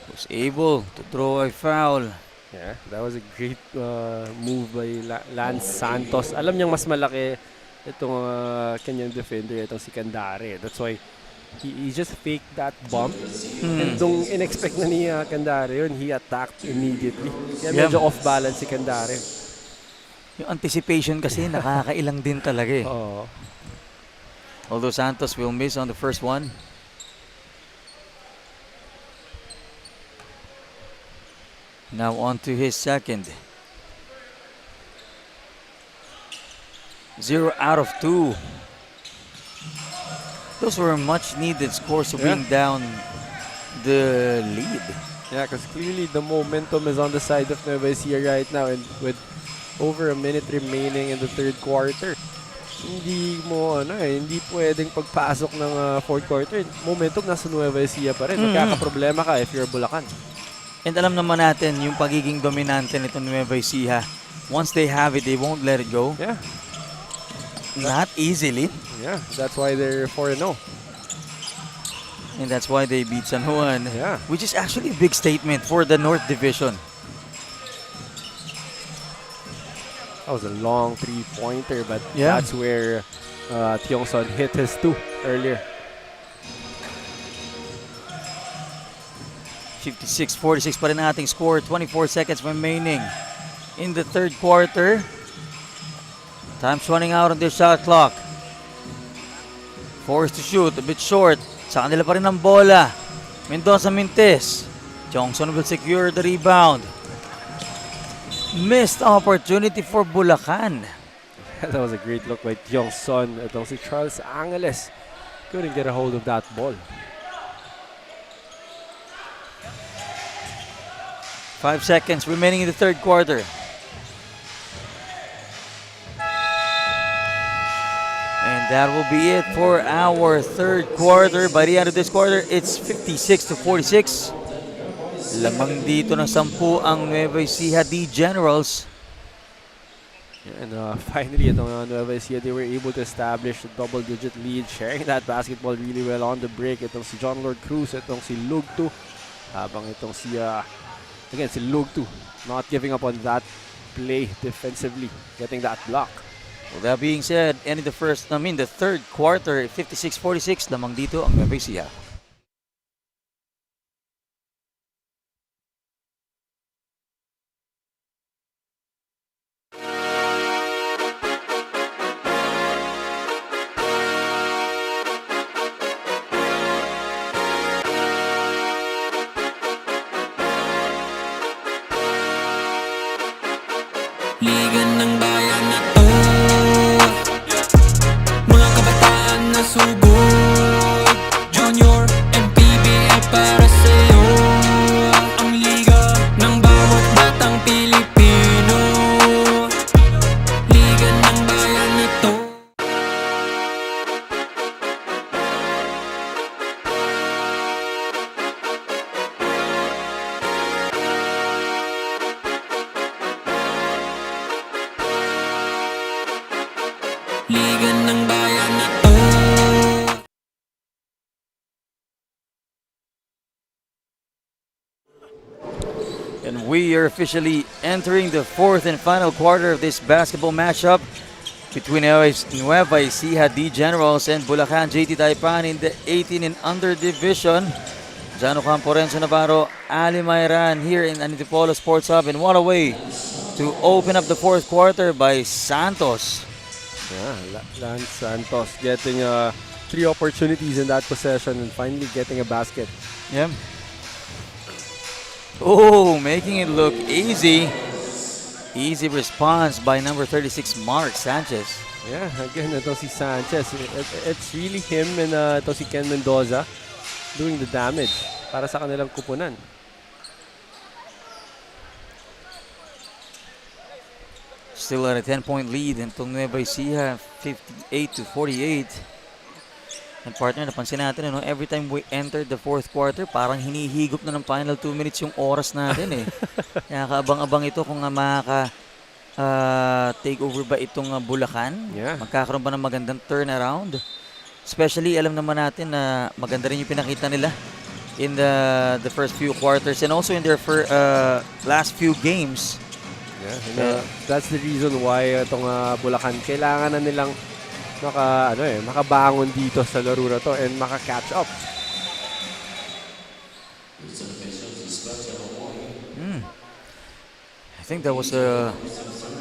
Was able to throw a foul. Yeah, that was a great move by Lance Santos. Alam niyang mas malaki itong kanyang defender, itong si Kandare. That's why he just faked that bump. And nung in-expect na ni Kandare yun, he attacked immediately. Kaya medyo off-balance si Kandare. Yung anticipation kasi nakakailang din talaga eh. Oo. Although Santos will miss on the first one. Now on to his second. 0 out of 2. Those were much needed scores to bring down the lead. Yeah, because clearly the momentum is on the side of Nueva Ecija right now, and with over a minute remaining in the third quarter, hindi pwedeng pagpasok ng fourth quarter. Momentum nasa Nueva Ecija pa rin. Magkakaproblema ka if you're Bulacan. And alam naman natin yung pagiging dominante nito Nueva Ecija. Once they have it, they won't let it go. Yeah. Not easily. Yeah, that's why they're 4-0. And that's why they beat San Juan. Yeah. Which is actually a big statement for the North Division. That was a long three-pointer, but that's where Tiongson hit his 2 earlier. 56-46 pa rin ang ating score. 24 seconds remaining in the third quarter. Time's running out on their shot clock. Forced to shoot, a bit short. Sa kanila pa rin ang bola. Mendoza Mintes. Johnson will secure the rebound. Missed opportunity for Bulacan. That was a great look by Tiongson. Itong si Charles Angeles couldn't get a hold of that ball. 5 seconds remaining in the third quarter. And that will be it for our third quarter. By the end of this quarter, it's 56-46. Lamang dito ng 10 ang Nueva Ecija D Generals. And finally, itong Nueva Ecija, they were able to establish a double-digit lead, sharing that basketball really well on the break. Itong si John Lord Cruz, itong si Lugtu. Habang itong si, again, si Lugtu, not giving up on that play defensively, getting that block. Well, that being said, ending the third quarter, 56-46, lamang dito ang Nueva Ecija. Liga ng bayan na to, mga kabataan na sugod, Junior, MPBL para sa'yo. Ang liga ng bawat batang Pilipino, liga ng bayan na to. Liga ng bayan na to. And we are officially entering the fourth and final quarter of this basketball matchup between Nueva Ecija D Generals and Bulacan JT Taipan in the 18 and under division. Jano Campo, Renzo Navarro, Ali Mayran here in Antipolo Sports Hub, and what a way to open up the fourth quarter by Santos. Yeah, Lance Santos getting 3 opportunities in that possession and finally getting a basket. Yeah. Oh, making it look easy. Easy response by number 36, Mark Sanchez. Yeah, again, ito si Sanchez. It's really him and ito si Ken Mendoza doing the damage para sa kanilang kupunan. Still at a 10-point lead itong Nueva Ecija, 58-48. And partner, napansin natin, every time we entered the fourth quarter, parang hinihigop na ng final 2 minutes yung oras natin eh. Kaya kaabang-abang ito kung take over ba itong Bulacan. Yeah. Magkakaroon ba ng magandang turnaround? Especially, alam naman natin na maganda rin yung pinakita nila in the first few quarters and also in their last few games. Yeah, that's the reason why itong Bulacan, kailangan na nilang makabangon dito sa laro na to and maka-catch up. I think that was a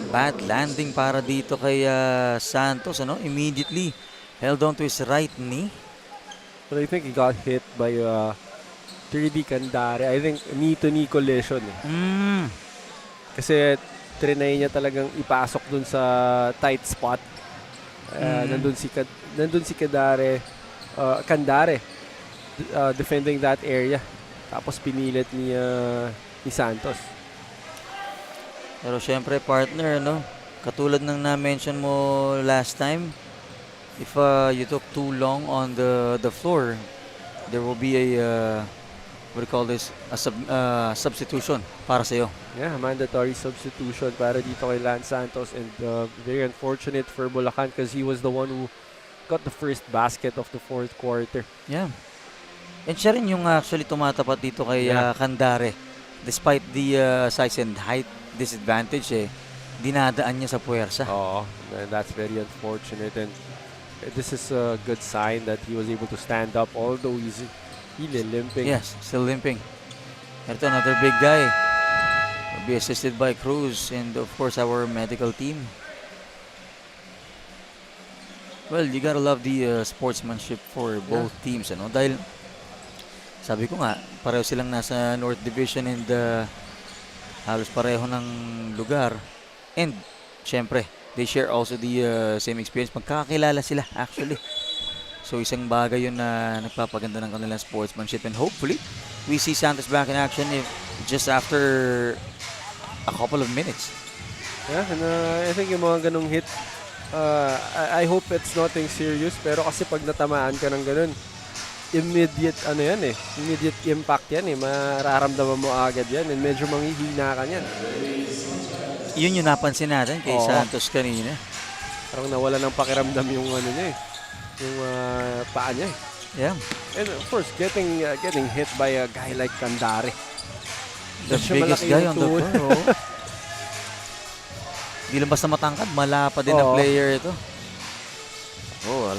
bad landing para dito kay Santos. Immediately Held on to his right knee. But I think he got hit by 3D Candare. I think knee-to-knee collision. Kasi trinay niya talagang ipasok dun sa tight spot. Nandun si Candare defending that area. Tapos pinilit ni Santos. Pero syempre partner, no? Katulad ng na-mention mo last time, if you took too long on the floor, there will be a what do you call this? A substitution para sa iyo. Yeah, mandatory substitution para dito kay Lance Santos, and very unfortunate for Bulacan because he was the one who got the first basket of the fourth quarter. Yeah. And siya rin yung actually tumatapat dito kay Candare. Despite the size and height disadvantage, dinadaan niya sa puwersa. Oo, and that's very unfortunate, and this is a good sign that he was able to stand up although he's limping. Yes, still limping. Ito another big guy. Will be assisted by Cruz and of course our medical team. Well, you gotta love the sportsmanship for both teams, ano? Dahil sabi ko nga, pareho silang nasa North Division and halos pareho ng lugar. And syempre, they share also the same experience. Magkakakilala sila actually. So isang bagay yun na nagpapaganda ng kanilang sportsmanship, and hopefully we see Santos back in action just after a couple of minutes. Yeah, and I think yung mga ganong hit, I hope it's nothing serious, pero kasi pag natamaan ka ng ganun, immediate impact yan mararamdaman mo agad yan, and medyo manghihina ka niyan. Yun yung napansin natin kay Santos kanina. Parang nawala ng pakiramdam yung niya yung paa niya. Yeah. And of course, getting hit by a guy like Candare. The biggest guy on the floor. Di lang basta matangkad, malapa din ang player ito. Oh,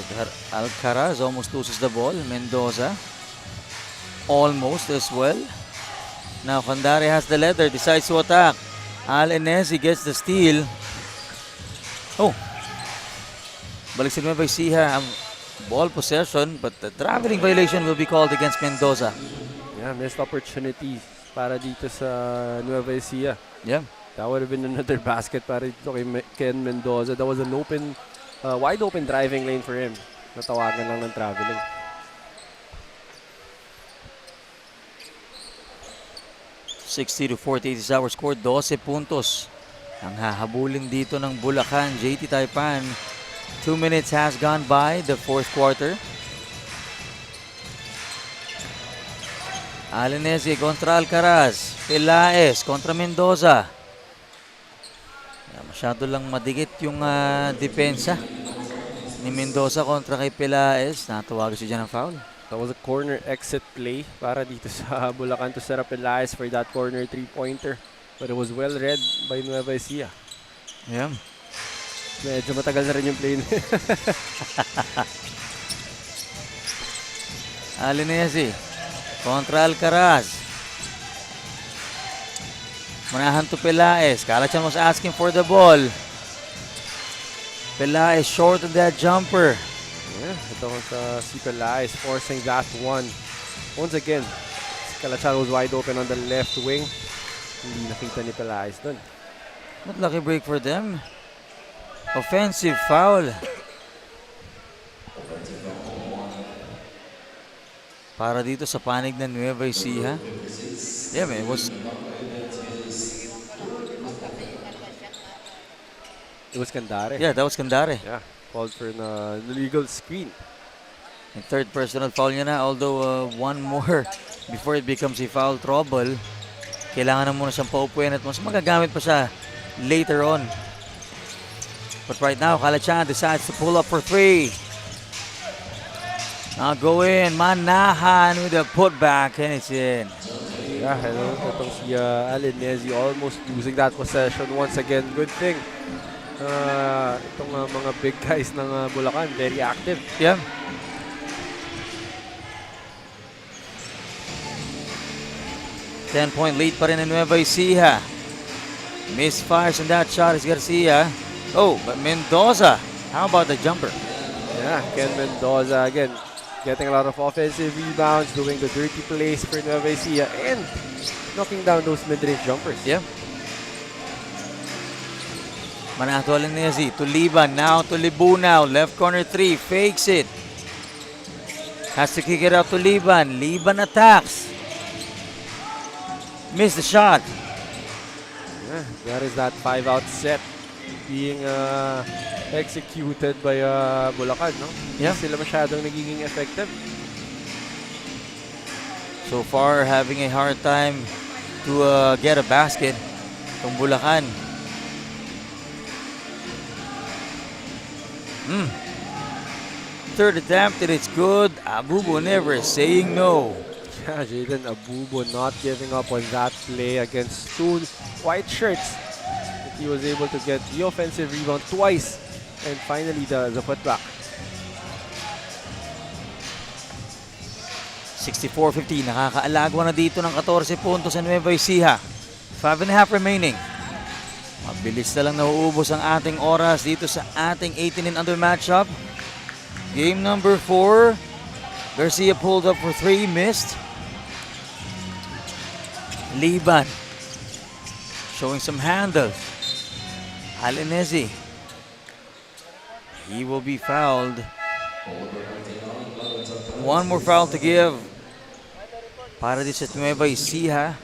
Alcaraz almost loses the ball. Mendoza almost as well. Now Candare has the leather, decides to attack. Alenezi gets the steal. Oh, balik sa Nueva Ecija ang ball possession, but the traveling violation will be called against Mendoza. Yeah, missed opportunity para dito sa Nueva Ecija. Yeah. That would have been another basket para dito kay Ken Mendoza. That was an open, wide open driving lane for him. Natawagan lang ng traveling. (60-48) is our score. 12 puntos ang hahabulin dito ng Bulacan. JT Taipan. 2 minutes has gone by the fourth quarter. Alenezi kontra Alcaraz. Pelaez kontra Mendoza. Masyado lang madikit yung depensa ni Mendoza kontra kay Pelaez. Natawagan siya dyan ng foul. That was a corner exit play para dito sa Bulacan to set up Pelaez for that corner three-pointer. But it was well read by Nueva Ecija. Yeah. Medyo matagal na rin yung play niya. Alenezi kontra Alcaraz. Manahan to Pelaez. Kalachan was asking for the ball. Pelaez short of that jumper. Yeah, ito sa si Pelaez forcing that one. Once again, Kalachan was wide open on the left wing. Hindi nakita ni Pelaez dun. Not lucky break for them. Offensive foul. Para dito sa panig ng Nueva Ecija. Yeah, man, it was Candare. Yeah, that was Candare. Yeah, called for an illegal screen. And third personal foul niya na, although one more before it becomes a foul trouble. Kailangan na muna siyang paupuin at mas magagamit pa siya later on. But right now, Kalachan decides to pull up for three. Now go in, Manahan with a putback, and it's in. Yeah, itong si Alenezi almost losing that possession once again. Good thing. Itong mga big guys ng Bulacan, very active. Yeah. Ten-point lead pa rin ng Nueva Ecija. Misfires on that shot is Garcia. Oh, but Mendoza, how about the jumper? Yeah, Ken Mendoza again, getting a lot of offensive rebounds, doing the dirty plays for Nueva Ecija, and knocking down those mid-range jumpers. Yeah. Manato Alinesi to Liban, now to Libunaw, left corner 3, fakes it. Has to kick it out to Liban. Liban attacks. Missed the shot. Yeah, that is that 5-out set being executed by Bulacan, no? Yeah. Hindi sila masyadong nagiging effective. So far, having a hard time to get a basket from Bulacan. Third attempt and it's good. Abubo never saying no. Yeah, Jaden Abubo not giving up on that play against two white shirts. He was able to get the offensive rebound twice and finally the putback. 64-50, nakakaalagwa na dito ng 14 puntos sa Nueva Ecija. 5.5 remaining. Mabilis na lang nauubos ang ating oras dito sa ating 18 and under matchup. Game number 4. Garcia pulled up for 3, missed. Liban showing some handles. Alinesi. He will be fouled. One more foul to give para din sa Nueva Ecija.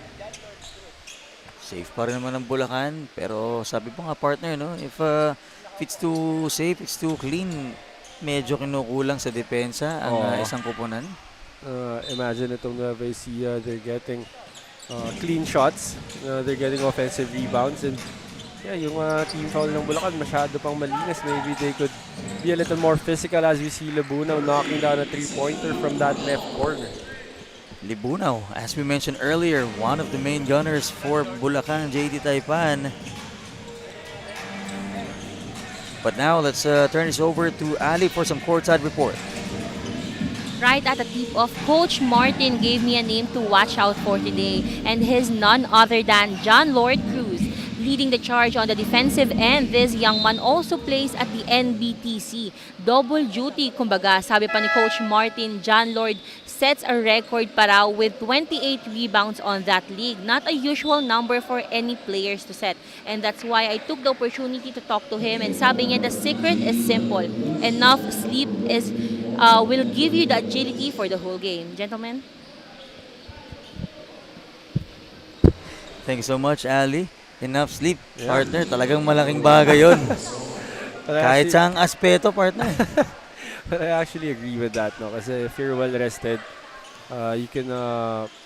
Safe pa rin naman ang Bulacan, pero sabi po nga partner, no, if it's too safe, it's too clean, medyo kinukulang sa depensa ang isang kupunan. Imagine itong Nueva Ecija, they're getting clean shots, they're getting offensive rebounds, and yeah, yung team foul ng Bulacan masyado pang malinis. Maybe they could be a little more physical as we see Libunaw knocking down a 3-pointer from that left corner. Libunaw, as we mentioned earlier, one of the main gunners for Bulacan JD Taipan. But now let's turn this over to Ali for some courtside report. Right at the tip-off, Coach Martin gave me a name to watch out for today, and his none other than John Lord Cruz. Leading the charge on the defensive end, this young man also plays at the NBTC. Double duty, kumbaga, sabi pa ni Coach Martin, John Lord sets a record pa raw with 28 rebounds on that league. Not a usual number for any players to set. And that's why I took the opportunity to talk to him, and sabi niya the secret is simple. Enough sleep will give you the agility for the whole game. Gentlemen? Thank you so much, Ali. Enough sleep, partner. Talagang malaking bagay yun. Kahit sa ang aspeto, partner. But I actually agree with that, no? Kasi if you're well rested, you can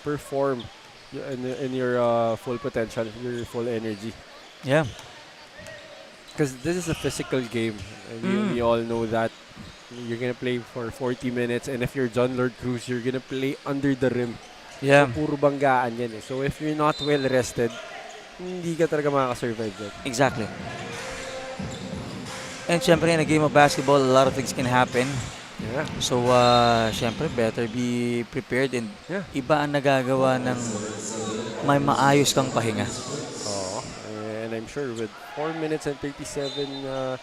perform in your full potential, your full energy. Yeah. Because this is a physical game. And we all know that. You're gonna play for 40 minutes, and if you're John Lord Cruz, you're gonna play under the rim. Yeah. So, puro banggaan yan eh. So if you're not well rested, hindi ka talaga makaka-survive dyan. Exactly. And syempre, in a game of basketball, a lot of things can happen. Yeah. So, syempre, better be prepared. And iba ang nagagawa ng may maayos kang pahinga. Oo. And I'm sure with 4 minutes and 37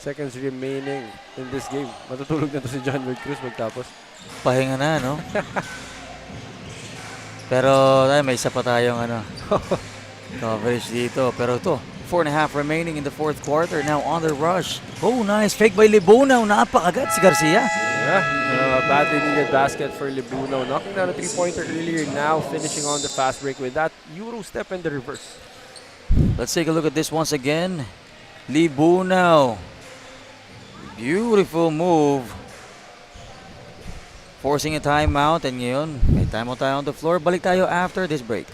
seconds remaining in this game, matutulog na to si John Lord Cruz magtapos. Pahinga na, no? Pero, may isa pa tayong coverage dito. Pero ito, 4.5 remaining in the fourth quarter. Now on the rush. Oh, nice fake by Libunaw. Napakagat si Garcia. Yeah, badly needed basket for Libunaw. Knocking down a 3-pointer earlier. Now finishing on the fast break with that Euro step in the reverse. Let's take a look at this once again. Libunaw. Beautiful move. Forcing a timeout. And ngayon, may timeout tayo on the floor. Balik tayo after this break.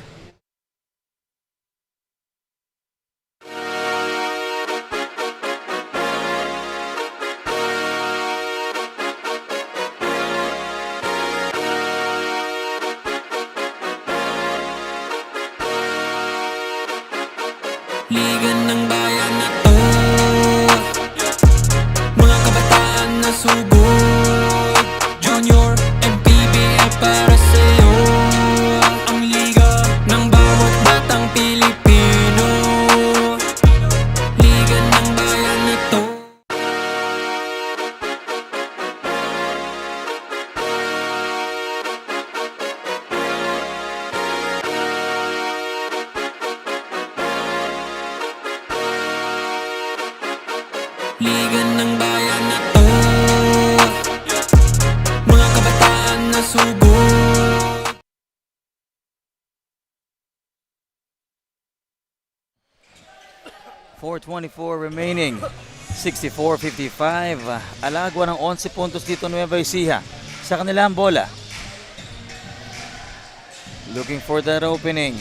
Liga ng bayan na to, mga kabataan na sugod, Junior, MPBL para sa'yo. Ang liga ng Liga ng bayan na to, mga kabataan na sugod. 4:24 remaining. 64-55. Alagwa ng 11 puntos dito Nueva Ecija. Sa kanilang bola. Looking for that opening.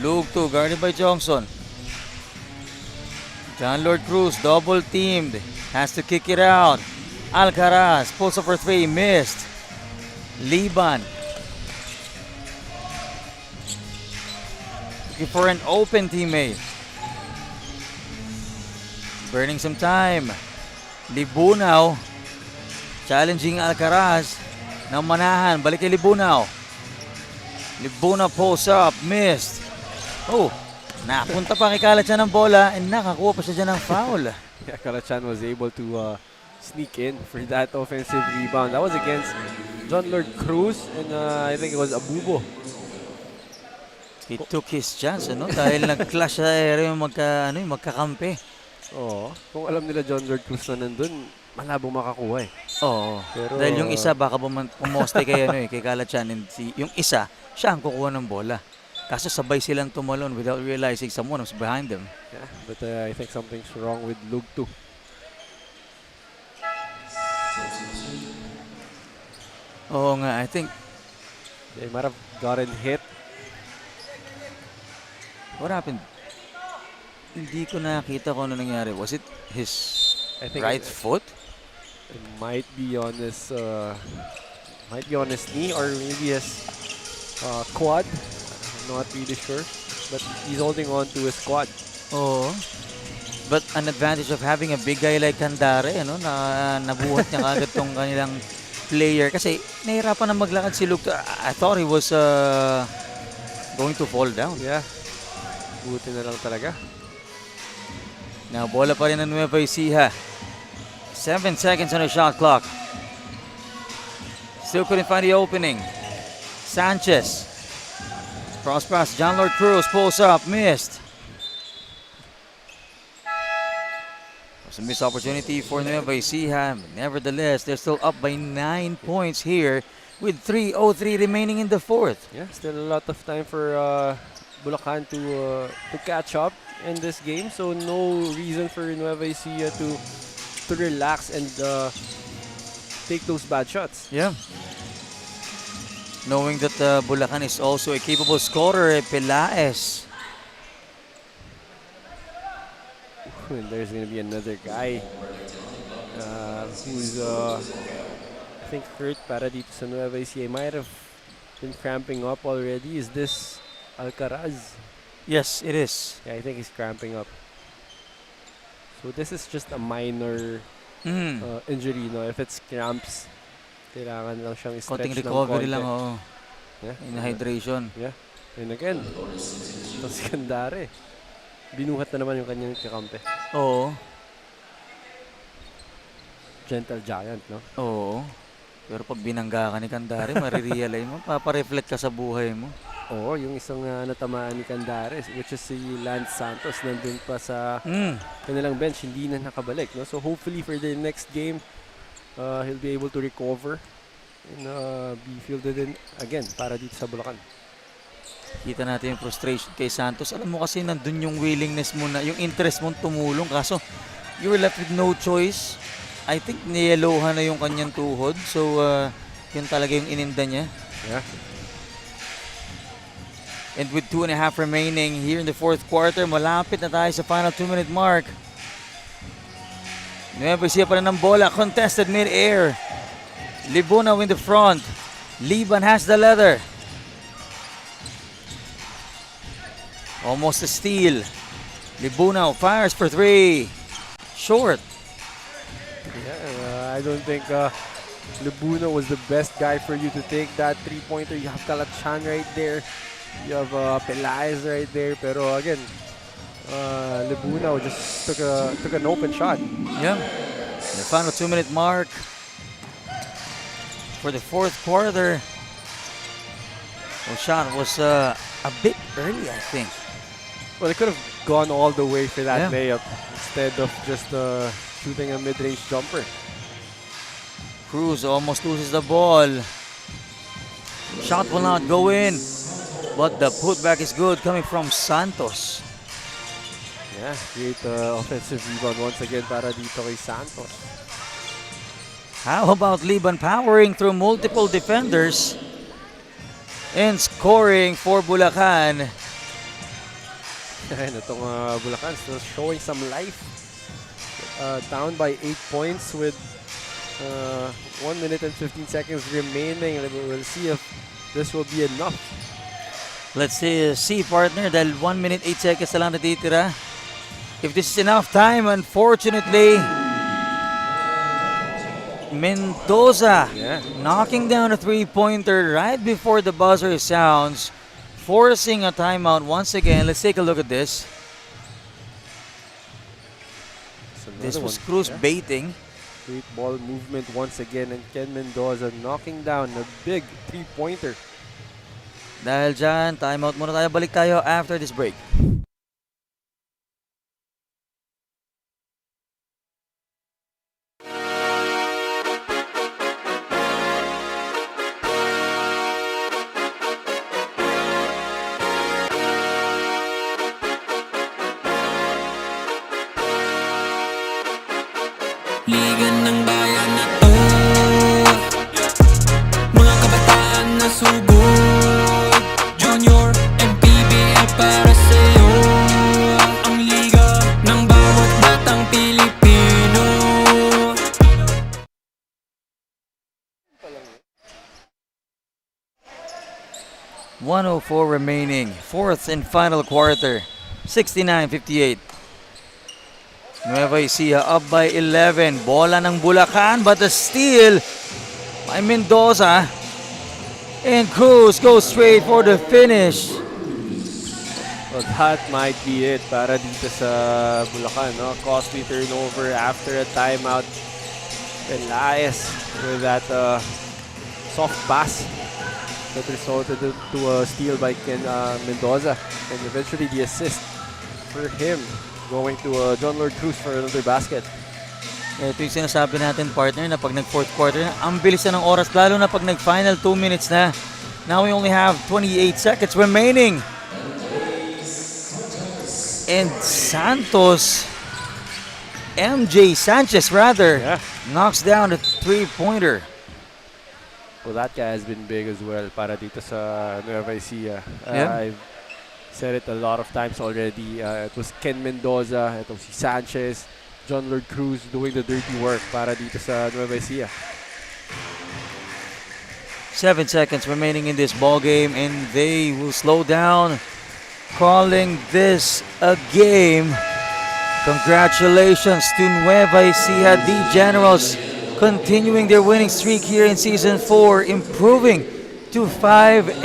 Lug 2 guarded by Johnson. John Lord Cruz double teamed. Has to kick it out. Alcaraz pulls up for 3. Missed. Liban. Looking for an open teammate. Burning some time. Libunaw. Challenging Alcaraz. Nang manahan. Balik kay Libunaw. Libunaw pulls up. Missed. Oh. Napunta pa kay Kalachan ng bola. And nakakuha pa siya dyan ng foul. Yeah, Kalachan was able to sneak in for that offensive rebound. That was against John Lord Cruz and I think it was Abubo. He took his chance, ano? Dahil nag-clash sa area yung magkakampi. Oo. Kung alam nila John Lord Cruz na nandun, malabong makakuha eh. Oo. Pero, Dahil yung isa baka pumoste kay kay Kalachan, and yung isa siya ang kukuha ng bola. Kaso sabay silang tumalon without realizing someone was behind them. Yeah, but I think something's wrong with Lug 2. Oo nga, I think They might have gotten hit. what happened? Hindi ko nakita kung ano nangyari. Was it his I think right foot? it might be on his knee or maybe his quad. I'm not really sure, but he's holding on to his quad. Oo. But an advantage of having a big guy like Candare, ano, na nabuhat niya kagad tong kanilang player. Kasi nahirapan na maglakad si Luke. I thought he was going to fall down. Yeah, buti na lang talaga. Now, bola pa rin ng Nueva Ecija. 7 seconds on the shot clock. Still couldn't find the opening. Sanchez. Cross pass. John Lord Cruz pulls up. Missed. It was a missed opportunity for Nueva Ecija. Nevertheless, they're still up by 9 points here with 3:03 remaining in the fourth. Yeah, still a lot of time for Bulacan to catch up in this game. So no reason for Nueva Ecija to relax and take those bad shots. Yeah. Knowing that Bulacan is also a capable scorer, Pelaez. And there's going to be another guy who's I think hurt para dito sa Nueva Ecija. Might have been cramping up already. Is this Alcaraz? Yes, it is. Yeah, I think he's cramping up. So this is just a minor injury, no? If it's cramps, kailangan lang siyang i-stretch Konting ng recovery konti. lang, oo. Yeah. In hydration. Yeah. And again, ito si Candare. Binuhat na naman yung kanyang kakampi. Oo. Gentle giant, no? Oo. Pero pag binangga ka ni Candare, marirealize mo, papareflect ka sa buhay mo. Oo, yung isang natamaan ni Candare, which is si Lance Santos, nandun pa sa kanilang bench, hindi na nakabalik. No? So hopefully for the next game, he'll be able to recover and be fielded in again para dito sa Bulacan. Kita natin yung frustration kay Santos. Alam mo kasi nandun yung willingness mo na, yung interest mong tumulong. Kaso, you were left with no choice. I think niyelowhan na yung kanyang tuhod. So, yun talaga yung ininda niya. Yeah. And with 2.5 remaining here in the fourth quarter, malapit na tayo sa final 2-minute mark. Nueva Ecija pa rin ng bola. Contested mid-air. Libunaw in the front. Liban has the leather. Almost a steal. Libunaw fires for 3. Short. Yeah, I don't think Libunaw was the best guy for you to take that three-pointer. You have Kalachan right there. You have Pelaez right there. Pero again, Libunaw just took an open shot. Yeah. The final 2-minute mark for the fourth quarter. The shot was a bit early, I think. Well, they could have gone all the way for that Yeah. layup instead of just shooting a mid-range jumper. Cruz almost loses the ball. Shot will not go in. But the putback is good coming from Santos. Yeah, great offensive rebound once again para dito kay Santos. How about Liban powering through multiple defenders and scoring for Bulacan? And itong Bulacan still showing some life. Down by 8 points with 1 minute and 15 seconds remaining. We'll see if this will be enough. Let's see partner, dahil 1 minute 8 seconds na lang natitira. If this is enough time, unfortunately, Mendoza knocking down a three-pointer right before the buzzer sounds, forcing a timeout once again. Let's take a look at this. This was Cruz baiting. Great ball movement once again, and Ken Mendoza knocking down a big three-pointer. Dahil dyan, timeout muna tayo. Balik tayo after this break. Liga ng bayan na to, mga kabataan na sugod, Junior, MPBL para sa'yo. Ang liga ng bawat batang Pilipino. 1:04 remaining, fourth and final quarter, 69-58. Nueva Ecija up by 11. Bola ng Bulacan, but the steal by Mendoza. And Cruz goes straight for the finish. Well, that might be it para dito sa Bulacan. No? Costly turnover after a timeout. Elias with that soft pass that resulted to a steal by Ken Mendoza. And eventually the assist for him, going to John Lord Cruz for another basket. Ito yung sinasabi natin partner na pag nag-fourth quarter na, ang bilis na ng oras lalo na pag nag-final 2 minutes na. Now we only have 28 seconds remaining. And Santos, MJ Sanchez rather, knocks down a three-pointer. Well, that guy has been big as well para dito sa Nueva Ecija. I've said it a lot of times already. It was Ken Mendoza, ito si Sanchez, John Lord Cruz doing the dirty work para dito sa Nueva Ecija. 7 seconds remaining in this ball game, and they will slow down, calling this a game. Congratulations to Nueva Ecija D Generals, continuing their winning streak here in Season 4, improving to 5-0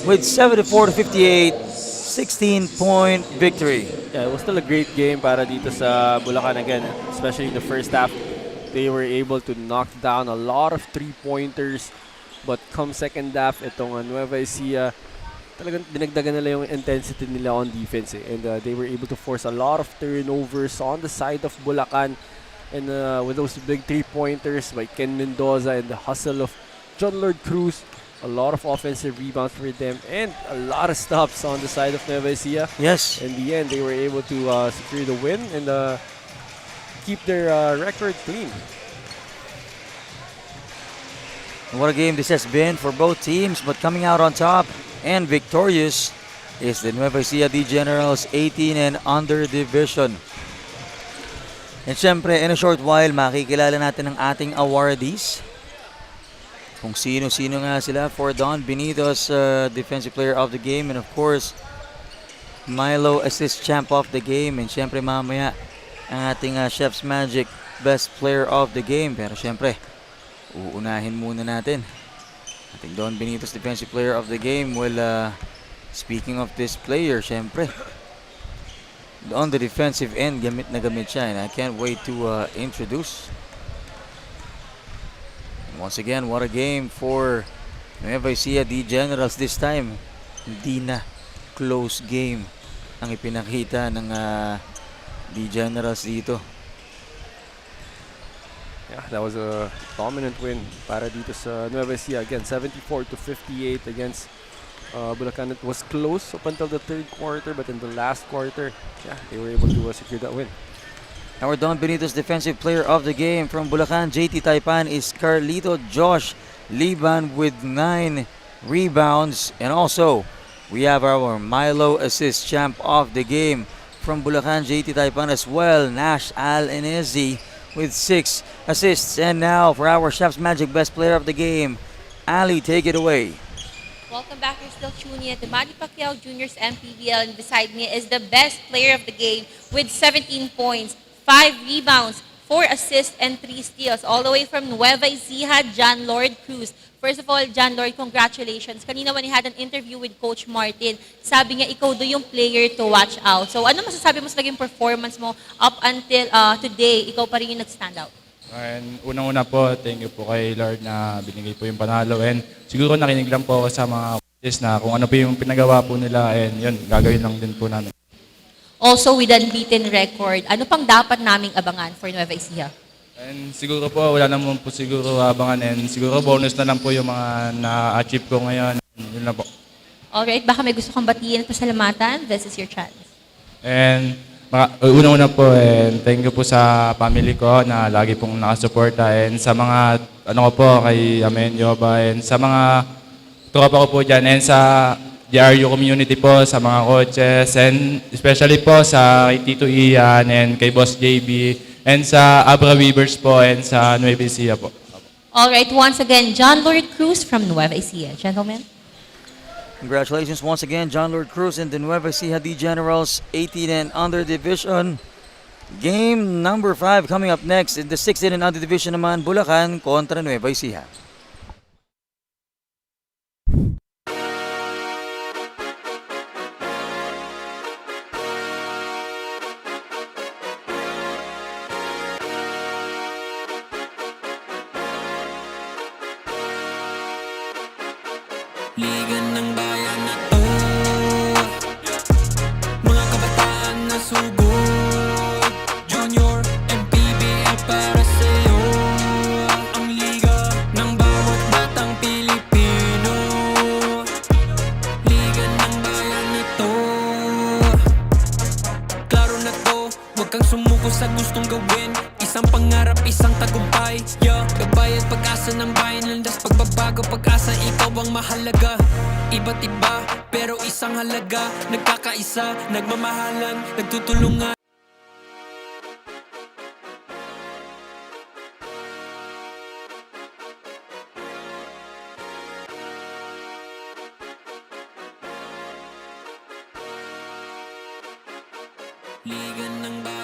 with 74-58, 16-point victory. Yeah, it was still a great game para dito sa Bulacan again, especially in the first half. They were able to knock down a lot of three-pointers, but come second half, itong Nueva Ecija, talagang dinagdagan nila yung intensity nila on defense. And they were able to force a lot of turnovers on the side of Bulacan. And with those big three-pointers by Ken Mendoza and the hustle of John Lord Cruz, a lot of offensive rebounds for them and a lot of stops on the side of Nueva Ecija. Yes. In the end, they were able to secure the win and keep their record clean. What a game this has been for both teams, but coming out on top and victorious is the Nueva Ecija D Generals 18 and under division. And syempre, in a short while, makikilala natin ang ating awardees. Kung sino-sino nga sila for Don Benito's Defensive Player of the Game, and of course, Milo Assist Champ of the Game, and syempre mamaya ang ating Chef's Magic Best Player of the Game. Pero syempre, uunahin muna natin ating Don Benito's Defensive Player of the Game. Well, speaking of this player, syempre, on the defensive end, gamit na gamit siya, and I can't wait to introduce. Once again, what a game for Nueva Ecija D Generals this time. Hindi na close game. ang ipinakita ng the Generals dito. Yeah, that was a dominant win para dito sa Nueva Ecija. Again, 74-58 against Bulacan. It was close up until the third quarter, but in the last quarter, yeah, they were able to secure that win. Our Don Benito's defensive player of the game from Bulacan, JT Taipan, is Carlito Josh Liban with 9 rebounds. And also, we have our Milo assist champ of the game from Bulacan, JT Taipan as well, Nash Al-Enezi with 6 assists. And now for our Chef's Magic Best Player of the game, Ali, take it away. Welcome back. You're still tuning in to Manny Pacquiao Jr.'s MPBL, and beside me is the best player of the game with 17 points, 5 rebounds, 4 assists, and 3 steals. All the way from Nueva Ecija, John Lord Cruz. First of all, John Lord, congratulations. Kanina when he had an interview with Coach Martin, sabi niya ikaw do yung player to watch out. So ano masasabi mo sa naging performance mo up until today? Ikaw pa rin yung nag-stand out. And unang-una po, thank you po kay Lord na binigay po yung panalo. And siguro nakinig lang po ako sa mga coaches na kung ano po yung pinagawa po nila. And yun, gagawin lang din po namin. Also with unbeaten record, ano pang dapat naming abangan for Nueva Ecija? And siguro po, wala naman po siguro abangan. And siguro bonus na lang po yung mga na-achieve ko ngayon. Yun lang po. Alright, baka may gusto kang batiin at pasalamatan. This is your chance. And una-una po, and thank you po sa family ko na lagi pong nakasuporta. And sa mga, ano ko po, kay Amen Yoba, and sa mga tropa ko po dyan, and sa DRU community po, sa mga coaches, and especially po sa kay Tito Ian, and kay Boss JB, and sa Abra Weavers po, and sa Nueva Ecija po. Alright, once again, John Lord Cruz from Nueva Ecija. Gentlemen. Congratulations once again, John Lord Cruz and the Nueva Ecija D Generals 18 and under division. Game number 5 coming up next in the 16 and under division naman, Bulacan kontra Nueva Ecija. Liga ng bayan na to, mga kabataan na sugod, Junior, MPBL para sa'yo. Ang liga ng bawat batang Pilipino, liga ng bayan na to. Klaro na to, huwag kang sumuko sa gustong gawin. Isang pangarap, isang tagumpay, yeah. Gabay at pag-asa ng bayan, landas pagbabago, pag-asa, ikaw ang mahalaga. Iba't iba, pero isang halaga. Nagkakaisa, nagmamahalan, nagtutulungan. Liga ng bayan.